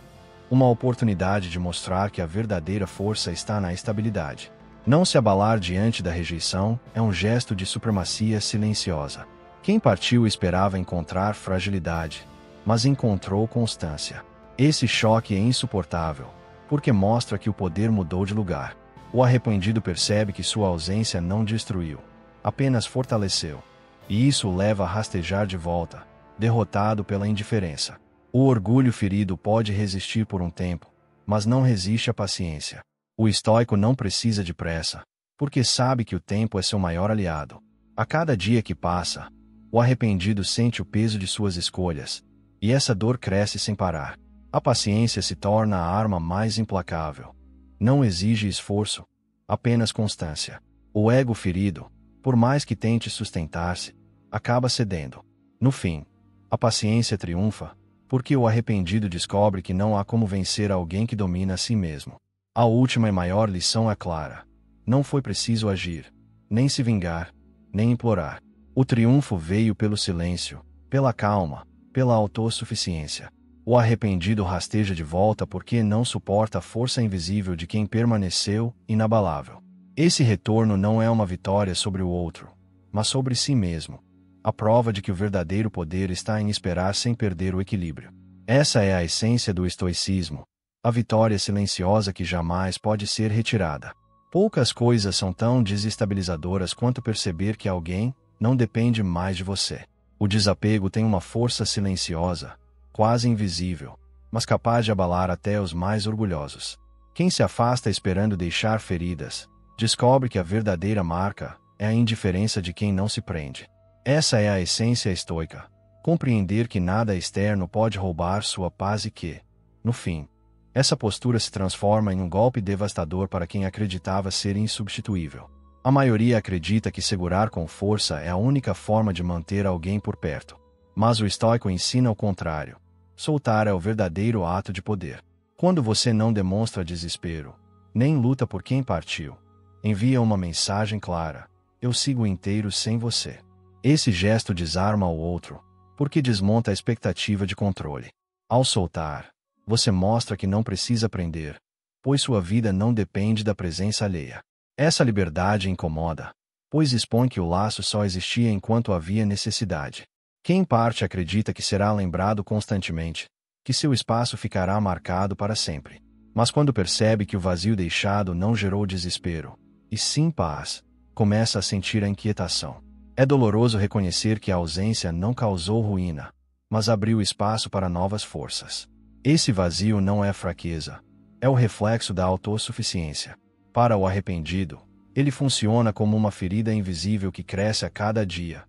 Uma oportunidade de mostrar que a verdadeira força está na estabilidade. Não se abalar diante da rejeição é um gesto de supremacia silenciosa. Quem partiu esperava encontrar fragilidade, mas encontrou constância. Esse choque é insuportável, porque mostra que o poder mudou de lugar. O arrependido percebe que sua ausência não destruiu, apenas fortaleceu. E isso o leva a rastejar de volta, derrotado pela indiferença. O orgulho ferido pode resistir por um tempo, mas não resiste à paciência. O estoico não precisa de pressa, porque sabe que o tempo é seu maior aliado. A cada dia que passa, o arrependido sente o peso de suas escolhas, e essa dor cresce sem parar. A paciência se torna a arma mais implacável. Não exige esforço, apenas constância. O ego ferido, por mais que tente sustentar-se, acaba cedendo. No fim, a paciência triunfa, porque o arrependido descobre que não há como vencer alguém que domina a si mesmo. A última e maior lição é clara. Não foi preciso agir, nem se vingar, nem implorar. O triunfo veio pelo silêncio, pela calma, pela autossuficiência. O arrependido rasteja de volta porque não suporta a força invisível de quem permaneceu inabalável. Esse retorno não é uma vitória sobre o outro, mas sobre si mesmo. A prova de que o verdadeiro poder está em esperar sem perder o equilíbrio. Essa é a essência do estoicismo, a vitória silenciosa que jamais pode ser retirada. Poucas coisas são tão desestabilizadoras quanto perceber que alguém não depende mais de você. O desapego tem uma força silenciosa, quase invisível, mas capaz de abalar até os mais orgulhosos. Quem se afasta esperando deixar feridas, descobre que a verdadeira marca é a indiferença de quem não se prende. Essa é a essência estoica. Compreender que nada externo pode roubar sua paz e que, no fim, essa postura se transforma em um golpe devastador para quem acreditava ser insubstituível. A maioria acredita que segurar com força é a única forma de manter alguém por perto. Mas o estoico ensina o contrário. Soltar é o verdadeiro ato de poder. Quando você não demonstra desespero, nem luta por quem partiu, envia uma mensagem clara: eu sigo inteiro sem você. Esse gesto desarma o outro, porque desmonta a expectativa de controle. Ao soltar, você mostra que não precisa prender, pois sua vida não depende da presença alheia. Essa liberdade incomoda, pois expõe que o laço só existia enquanto havia necessidade. Quem parte acredita que será lembrado constantemente, que seu espaço ficará marcado para sempre. Mas quando percebe que o vazio deixado não gerou desespero, e sim paz, começa a sentir a inquietação. É doloroso reconhecer que a ausência não causou ruína, mas abriu espaço para novas forças. Esse vazio não é fraqueza, é o reflexo da autossuficiência. Para o arrependido, ele funciona como uma ferida invisível que cresce a cada dia,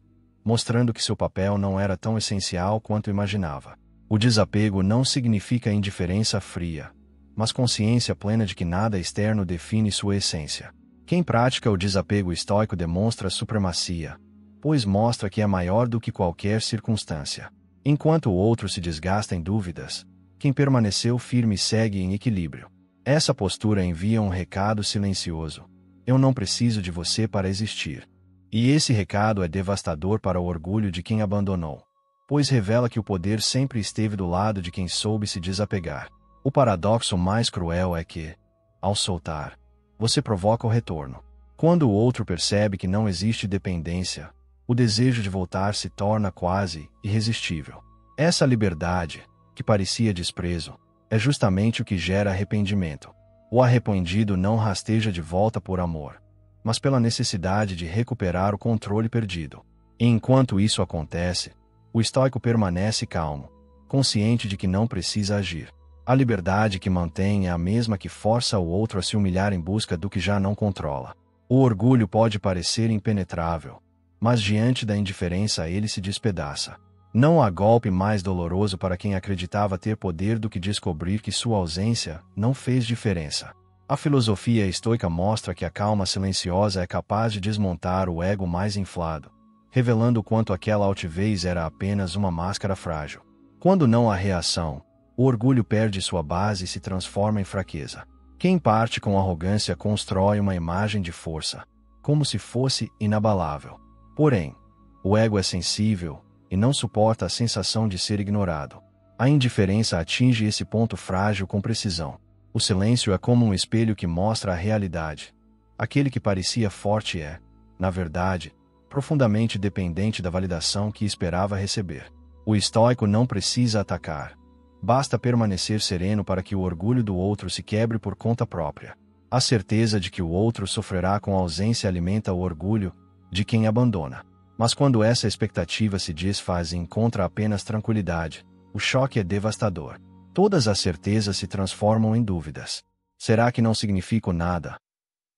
mostrando que seu papel não era tão essencial quanto imaginava. O desapego não significa indiferença fria, mas consciência plena de que nada externo define sua essência. Quem pratica o desapego estoico demonstra supremacia, pois mostra que é maior do que qualquer circunstância. Enquanto o outro se desgasta em dúvidas, quem permaneceu firme segue em equilíbrio. Essa postura envia um recado silencioso: eu não preciso de você para existir. E esse recado é devastador para o orgulho de quem abandonou, pois revela que o poder sempre esteve do lado de quem soube se desapegar. O paradoxo mais cruel é que, ao soltar, você provoca o retorno. Quando o outro percebe que não existe dependência, o desejo de voltar se torna quase irresistível. Essa liberdade, que parecia desprezo, é justamente o que gera arrependimento. O arrependido não rasteja de volta por amor, mas pela necessidade de recuperar o controle perdido. E enquanto isso acontece, o estoico permanece calmo, consciente de que não precisa agir. A liberdade que mantém é a mesma que força o outro a se humilhar em busca do que já não controla. O orgulho pode parecer impenetrável, mas diante da indiferença ele se despedaça. Não há golpe mais doloroso para quem acreditava ter poder do que descobrir que sua ausência não fez diferença. A filosofia estoica mostra que a calma silenciosa é capaz de desmontar o ego mais inflado, revelando quanto aquela altivez era apenas uma máscara frágil. Quando não há reação, O orgulho perde sua base e se transforma em fraqueza. Quem parte com arrogância constrói uma imagem de força, como se fosse inabalável. Porém, o ego é sensível e não suporta a sensação de ser ignorado. A indiferença atinge esse ponto frágil com precisão. O silêncio é como um espelho que mostra a realidade. Aquele que parecia forte é, na verdade, profundamente dependente da validação que esperava receber. O estoico não precisa atacar. Basta permanecer sereno para que o orgulho do outro se quebre por conta própria. A certeza de que o outro sofrerá com a ausência alimenta o orgulho de quem abandona. Mas quando essa expectativa se desfaz e encontra apenas tranquilidade, o choque é devastador. Todas as certezas se transformam em dúvidas. Será que não significo nada?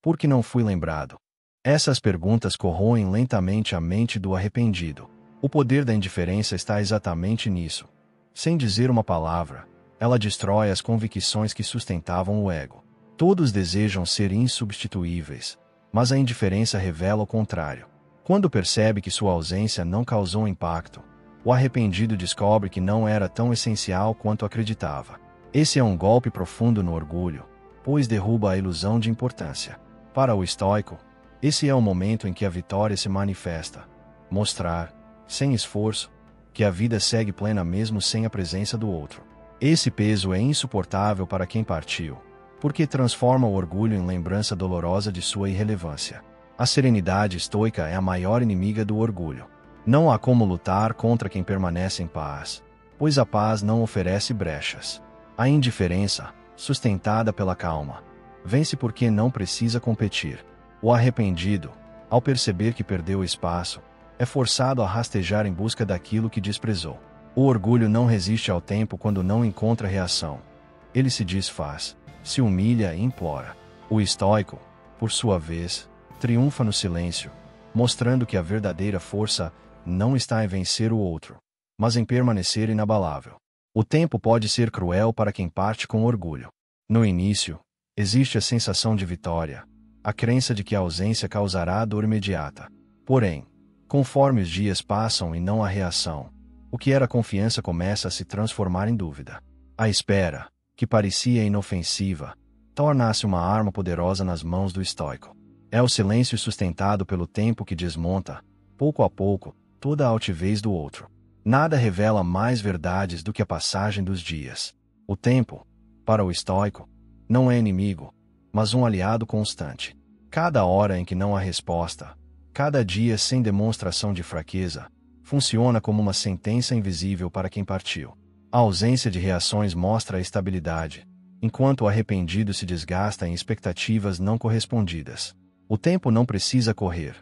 Por que não fui lembrado? Essas perguntas corroem lentamente a mente do arrependido. O poder da indiferença está exatamente nisso. Sem dizer uma palavra, ela destrói as convicções que sustentavam o ego. Todos desejam ser insubstituíveis, mas a indiferença revela o contrário. Quando percebe que sua ausência não causou impacto, o arrependido descobre que não era tão essencial quanto acreditava. Esse é um golpe profundo no orgulho, pois derruba a ilusão de importância. Para o estoico, esse é o momento em que a vitória se manifesta. Mostrar, sem esforço, que a vida segue plena mesmo sem a presença do outro. Esse peso é insuportável para quem partiu, porque transforma o orgulho em lembrança dolorosa de sua irrelevância. A serenidade estoica é a maior inimiga do orgulho. Não há como lutar contra quem permanece em paz, pois a paz não oferece brechas. A indiferença, sustentada pela calma, vence porque não precisa competir. O arrependido, ao perceber que perdeu espaço, é forçado a rastejar em busca daquilo que desprezou. O orgulho não resiste ao tempo quando não encontra reação. Ele se desfaz, se humilha e implora. O estoico, por sua vez, triunfa no silêncio, mostrando que a verdadeira força não está em vencer o outro, mas em permanecer inabalável. O tempo pode ser cruel para quem parte com orgulho. No início, existe a sensação de vitória, a crença de que a ausência causará dor imediata. Porém, conforme os dias passam e não há reação, o que era confiança começa a se transformar em dúvida. A espera, que parecia inofensiva, torna-se uma arma poderosa nas mãos do estoico. É o silêncio sustentado pelo tempo que desmonta, pouco a pouco, toda a altivez do outro. Nada revela mais verdades do que a passagem dos dias. O tempo, para o estoico, não é inimigo, mas um aliado constante. Cada hora em que não há resposta, cada dia sem demonstração de fraqueza, funciona como uma sentença invisível para quem partiu. A ausência de reações mostra a estabilidade, enquanto o arrependido se desgasta em expectativas não correspondidas. O tempo não precisa correr.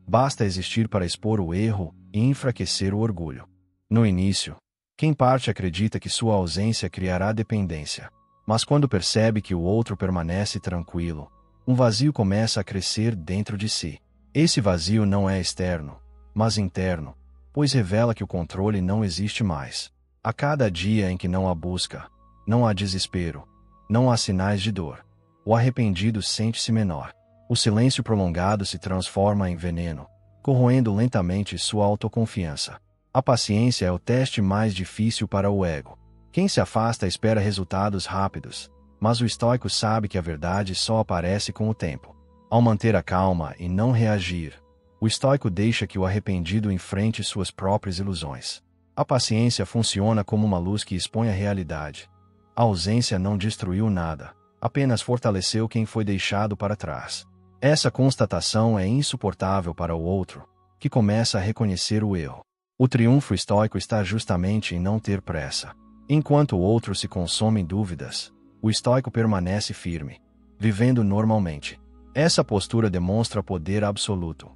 Basta existir para expor o erro e enfraquecer o orgulho. No início, quem parte acredita que sua ausência criará dependência. Mas quando percebe que o outro permanece tranquilo, um vazio começa a crescer dentro de si. Esse vazio não é externo, mas interno, pois revela que o controle não existe mais. A cada dia em que não há busca, não há desespero, não há sinais de dor, o arrependido sente-se menor. O silêncio prolongado se transforma em veneno, corroendo lentamente sua autoconfiança. A paciência é o teste mais difícil para o ego. Quem se afasta espera resultados rápidos, mas o estoico sabe que a verdade só aparece com o tempo. Ao manter a calma e não reagir, o estoico deixa que o arrependido enfrente suas próprias ilusões. A paciência funciona como uma luz que expõe a realidade. A ausência não destruiu nada, apenas fortaleceu quem foi deixado para trás. Essa constatação é insuportável para o outro, que começa a reconhecer o erro. O triunfo estoico está justamente em não ter pressa. Enquanto o outro se consome em dúvidas, o estoico permanece firme, vivendo normalmente. Essa postura demonstra poder absoluto.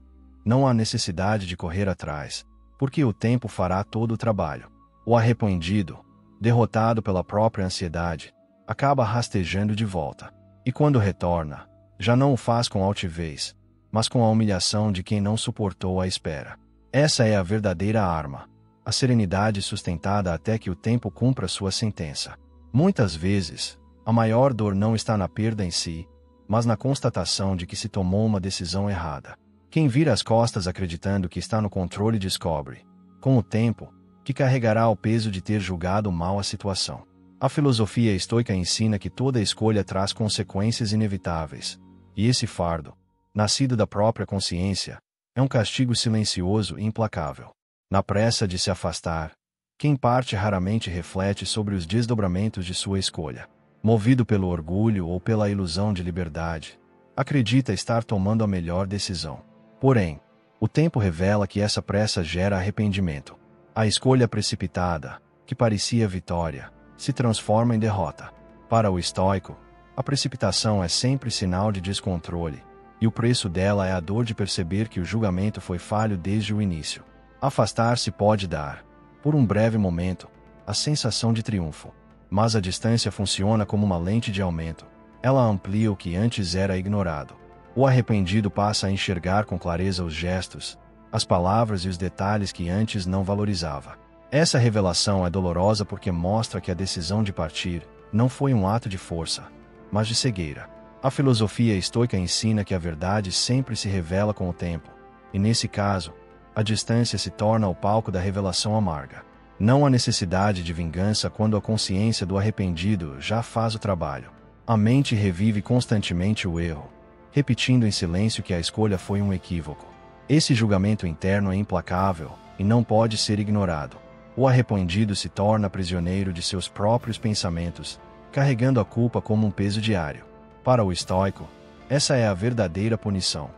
Não há necessidade de correr atrás, porque o tempo fará todo o trabalho. O arrependido, derrotado pela própria ansiedade, acaba rastejando de volta. E quando retorna, já não o faz com altivez, mas com a humilhação de quem não suportou a espera. Essa é a verdadeira arma, a serenidade sustentada até que o tempo cumpra sua sentença. Muitas vezes, a maior dor não está na perda em si, mas na constatação de que se tomou uma decisão errada. Quem vira as costas acreditando que está no controle descobre, com o tempo, que carregará o peso de ter julgado mal a situação. A filosofia estoica ensina que toda escolha traz consequências inevitáveis, e esse fardo, nascido da própria consciência, é um castigo silencioso e implacável. Na pressa de se afastar, quem parte raramente reflete sobre os desdobramentos de sua escolha. Movido pelo orgulho ou pela ilusão de liberdade, acredita estar tomando a melhor decisão. Porém, o tempo revela que essa pressa gera arrependimento. A escolha precipitada, que parecia vitória, se transforma em derrota. Para o estoico, a precipitação é sempre sinal de descontrole, e o preço dela é a dor de perceber que o julgamento foi falho desde o início. Afastar-se pode dar, por um breve momento, a sensação de triunfo, mas a distância funciona como uma lente de aumento. Ela amplia o que antes era ignorado. O arrependido passa a enxergar com clareza os gestos, as palavras e os detalhes que antes não valorizava. Essa revelação é dolorosa porque mostra que a decisão de partir não foi um ato de força, mas de cegueira. A filosofia estoica ensina que a verdade sempre se revela com o tempo, e nesse caso, a distância se torna o palco da revelação amarga. Não há necessidade de vingança quando a consciência do arrependido já faz o trabalho. A mente revive constantemente o erro, repetindo em silêncio que a escolha foi um equívoco. Esse julgamento interno é implacável e não pode ser ignorado. O arrependido se torna prisioneiro de seus próprios pensamentos, carregando a culpa como um peso diário. Para o estoico, essa é a verdadeira punição.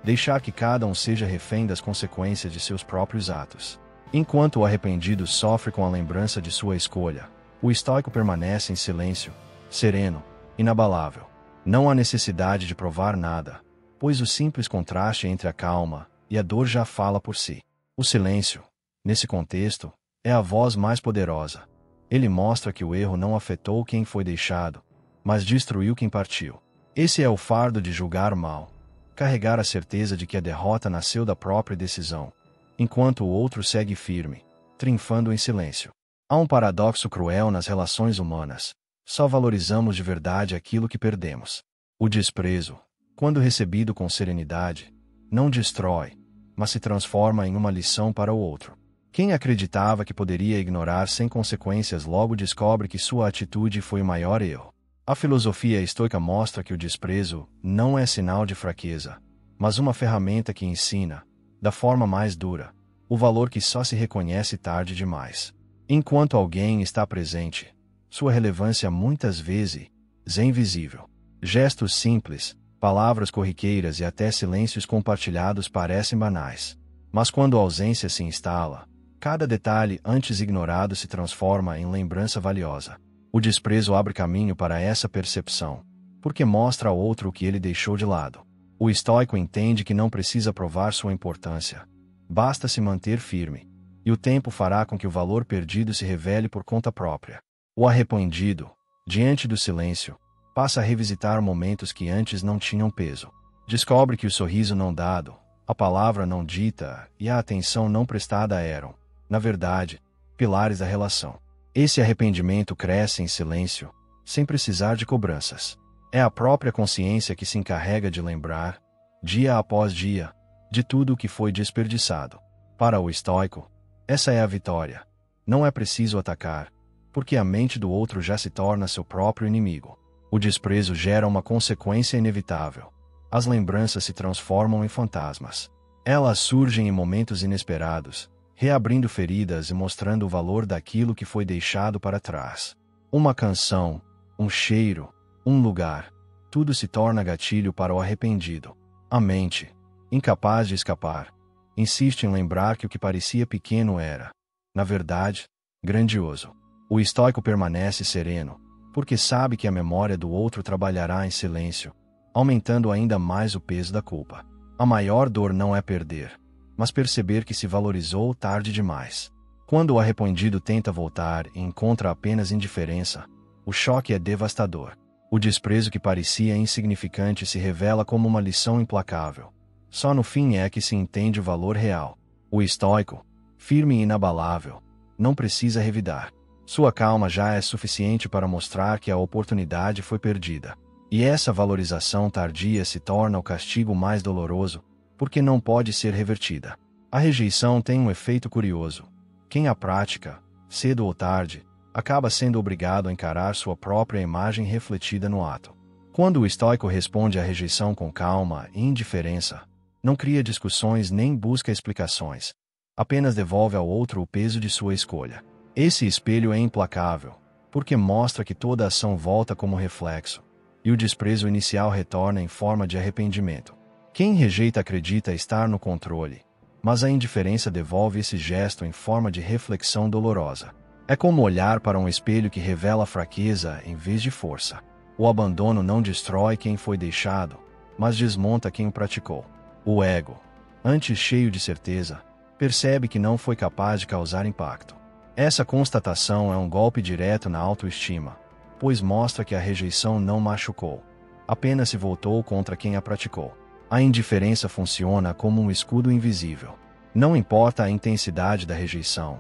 Deixar que cada um seja refém das consequências de seus próprios atos. Enquanto o arrependido sofre com a lembrança de sua escolha, o estoico permanece em silêncio, sereno, inabalável. Não há necessidade de provar nada, pois o simples contraste entre a calma e a dor já fala por si. O silêncio, nesse contexto, é a voz mais poderosa. Ele mostra que o erro não afetou quem foi deixado, mas destruiu quem partiu. Esse é o fardo de julgar mal, carregar a certeza de que a derrota nasceu da própria decisão, enquanto o outro segue firme, triunfando em silêncio. Há um paradoxo cruel nas relações humanas. Só valorizamos de verdade aquilo que perdemos. O desprezo, quando recebido com serenidade, não destrói, mas se transforma em uma lição para o outro. Quem acreditava que poderia ignorar sem consequências logo descobre que sua atitude foi o maior erro. A filosofia estoica mostra que o desprezo não é sinal de fraqueza, mas uma ferramenta que ensina, da forma mais dura, o valor que só se reconhece tarde demais. Enquanto alguém está presente, sua relevância muitas vezes é invisível. Gestos simples, palavras corriqueiras e até silêncios compartilhados parecem banais. Mas quando a ausência se instala, cada detalhe antes ignorado se transforma em lembrança valiosa. O desprezo abre caminho para essa percepção, porque mostra ao outro o que ele deixou de lado. O estoico entende que não precisa provar sua importância. Basta se manter firme, e o tempo fará com que o valor perdido se revele por conta própria. O arrependido, diante do silêncio, passa a revisitar momentos que antes não tinham peso. Descobre que o sorriso não dado, a palavra não dita e a atenção não prestada eram, na verdade, pilares da relação. Esse arrependimento cresce em silêncio, sem precisar de cobranças. É a própria consciência que se encarrega de lembrar, dia após dia, de tudo o que foi desperdiçado. Para o estoico, essa é a vitória. Não é preciso atacar, porque a mente do outro já se torna seu próprio inimigo. O desprezo gera uma consequência inevitável. As lembranças se transformam em fantasmas. Elas surgem em momentos inesperados, reabrindo feridas e mostrando o valor daquilo que foi deixado para trás. Uma canção, um cheiro, um lugar, tudo se torna gatilho para o arrependido. A mente, incapaz de escapar, insiste em lembrar que o que parecia pequeno era, na verdade, grandioso. O estoico permanece sereno, porque sabe que a memória do outro trabalhará em silêncio, aumentando ainda mais o peso da culpa. A maior dor não é perder, mas perceber que se valorizou tarde demais. Quando o arrependido tenta voltar e encontra apenas indiferença, o choque é devastador. O desprezo que parecia insignificante se revela como uma lição implacável. Só no fim é que se entende o valor real. O estoico, firme e inabalável, não precisa revidar. Sua calma já é suficiente para mostrar que a oportunidade foi perdida. E essa valorização tardia se torna o castigo mais doloroso, porque não pode ser revertida. A rejeição tem um efeito curioso. Quem a pratica, cedo ou tarde, acaba sendo obrigado a encarar sua própria imagem refletida no ato. Quando o estoico responde à rejeição com calma e indiferença, não cria discussões nem busca explicações, apenas devolve ao outro o peso de sua escolha. Esse espelho é implacável, porque mostra que toda ação volta como reflexo, e o desprezo inicial retorna em forma de arrependimento. Quem rejeita acredita estar no controle, mas a indiferença devolve esse gesto em forma de reflexão dolorosa. É como olhar para um espelho que revela fraqueza em vez de força. O abandono não destrói quem foi deixado, mas desmonta quem o praticou. O ego, antes cheio de certeza, percebe que não foi capaz de causar impacto. Essa constatação é um golpe direto na autoestima, pois mostra que a rejeição não machucou, apenas se voltou contra quem a praticou. A indiferença funciona como um escudo invisível. Não importa a intensidade da rejeição,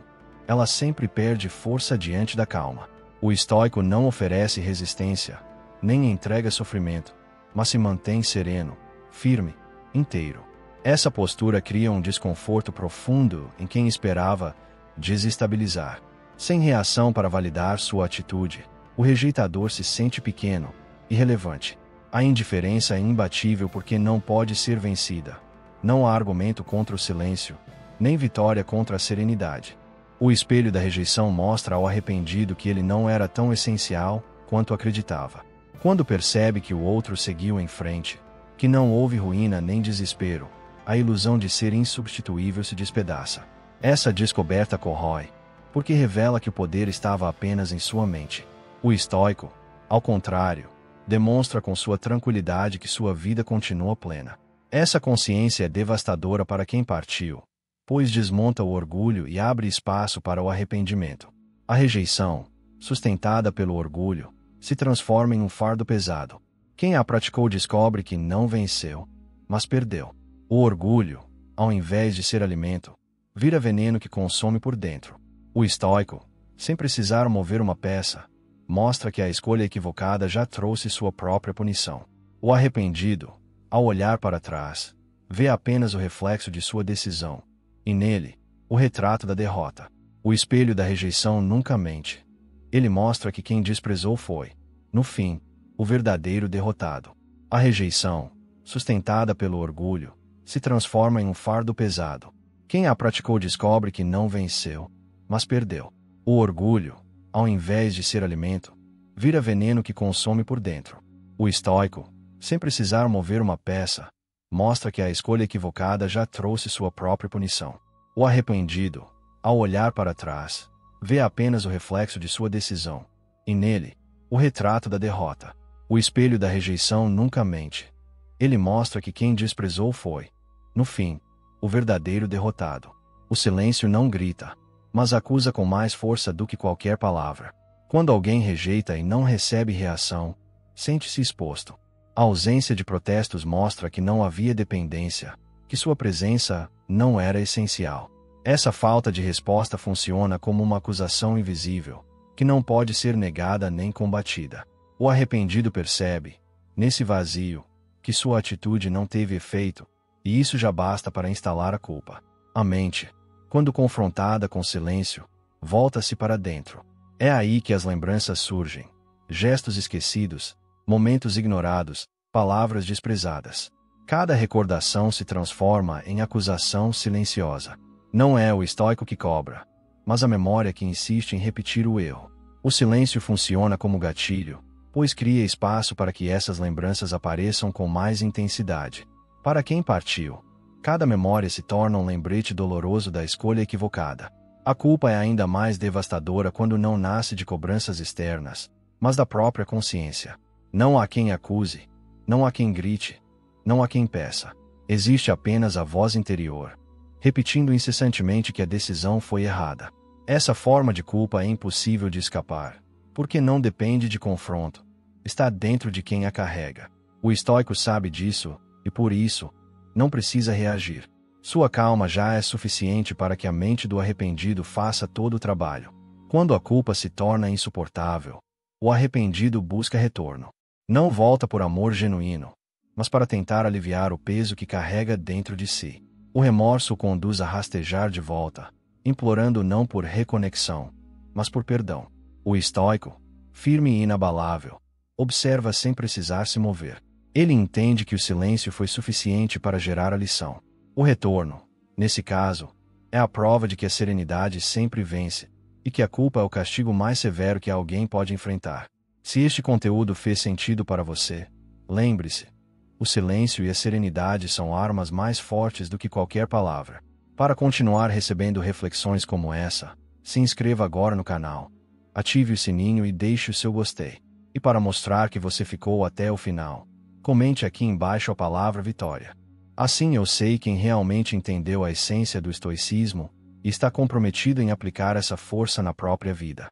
ela sempre perde força diante da calma. O estoico não oferece resistência, nem entrega sofrimento, mas se mantém sereno, firme, inteiro. Essa postura cria um desconforto profundo em quem esperava desestabilizar. Sem reação para validar sua atitude, o rejeitador se sente pequeno, irrelevante. A indiferença é imbatível porque não pode ser vencida. Não há argumento contra o silêncio, nem vitória contra a serenidade. O espelho da rejeição mostra ao arrependido que ele não era tão essencial quanto acreditava. Quando percebe que o outro seguiu em frente, que não houve ruína nem desespero, a ilusão de ser insubstituível se despedaça. Essa descoberta corrói, porque revela que o poder estava apenas em sua mente. O estoico, ao contrário, demonstra com sua tranquilidade que sua vida continua plena. Essa consciência é devastadora para quem partiu, pois desmonta o orgulho e abre espaço para o arrependimento. A rejeição, sustentada pelo orgulho, se transforma em um fardo pesado. Quem a praticou descobre que não venceu, mas perdeu. O orgulho, ao invés de ser alimento, vira veneno que consome por dentro. O estoico, sem precisar mover uma peça, mostra que a escolha equivocada já trouxe sua própria punição. O arrependido, ao olhar para trás, vê apenas o reflexo de sua decisão, e nele, o retrato da derrota. O espelho da rejeição nunca mente. Ele mostra que quem desprezou foi, no fim, o verdadeiro derrotado. A rejeição, sustentada pelo orgulho, se transforma em um fardo pesado. Quem a praticou descobre que não venceu, mas perdeu. O orgulho, ao invés de ser alimento, vira veneno que consome por dentro. O estoico, sem precisar mover uma peça, mostra que a escolha equivocada já trouxe sua própria punição. O arrependido, ao olhar para trás, vê apenas o reflexo de sua decisão, e nele, o retrato da derrota. O espelho da rejeição nunca mente. Ele mostra que quem desprezou foi, no fim, o verdadeiro derrotado. O silêncio não grita, mas acusa com mais força do que qualquer palavra. Quando alguém rejeita e não recebe reação, sente-se exposto. A ausência de protestos mostra que não havia dependência, que sua presença não era essencial. Essa falta de resposta funciona como uma acusação invisível, que não pode ser negada nem combatida. O arrependido percebe, nesse vazio, que sua atitude não teve efeito, e isso já basta para instalar a culpa. A mente, quando confrontada com silêncio, volta-se para dentro. É aí que as lembranças surgem. Gestos esquecidos, momentos ignorados, palavras desprezadas. Cada recordação se transforma em acusação silenciosa. Não é o estoico que cobra, mas a memória que insiste em repetir o erro. O silêncio funciona como gatilho, pois cria espaço para que essas lembranças apareçam com mais intensidade. Para quem partiu, cada memória se torna um lembrete doloroso da escolha equivocada. A culpa é ainda mais devastadora quando não nasce de cobranças externas, mas da própria consciência. Não há quem acuse, não há quem grite, não há quem peça. Existe apenas a voz interior, repetindo incessantemente que a decisão foi errada. Essa forma de culpa é impossível de escapar, porque não depende de confronto. Está dentro de quem a carrega. O estoico sabe disso, e por isso, não precisa reagir. Sua calma já é suficiente para que a mente do arrependido faça todo o trabalho. Quando a culpa se torna insuportável, o arrependido busca retorno. Não volta por amor genuíno, mas para tentar aliviar o peso que carrega dentro de si. O remorso o conduz a rastejar de volta, implorando não por reconexão, mas por perdão. O estoico, firme e inabalável, observa sem precisar se mover. Ele entende que o silêncio foi suficiente para gerar a lição. O retorno, nesse caso, é a prova de que a serenidade sempre vence, e que a culpa é o castigo mais severo que alguém pode enfrentar. Se este conteúdo fez sentido para você, lembre-se, o silêncio e a serenidade são armas mais fortes do que qualquer palavra. Para continuar recebendo reflexões como essa, se inscreva agora no canal, ative o sininho e deixe o seu gostei. E para mostrar que você ficou até o final, comente aqui embaixo a palavra vitória. Assim eu sei quem realmente entendeu a essência do estoicismo e está comprometido em aplicar essa força na própria vida.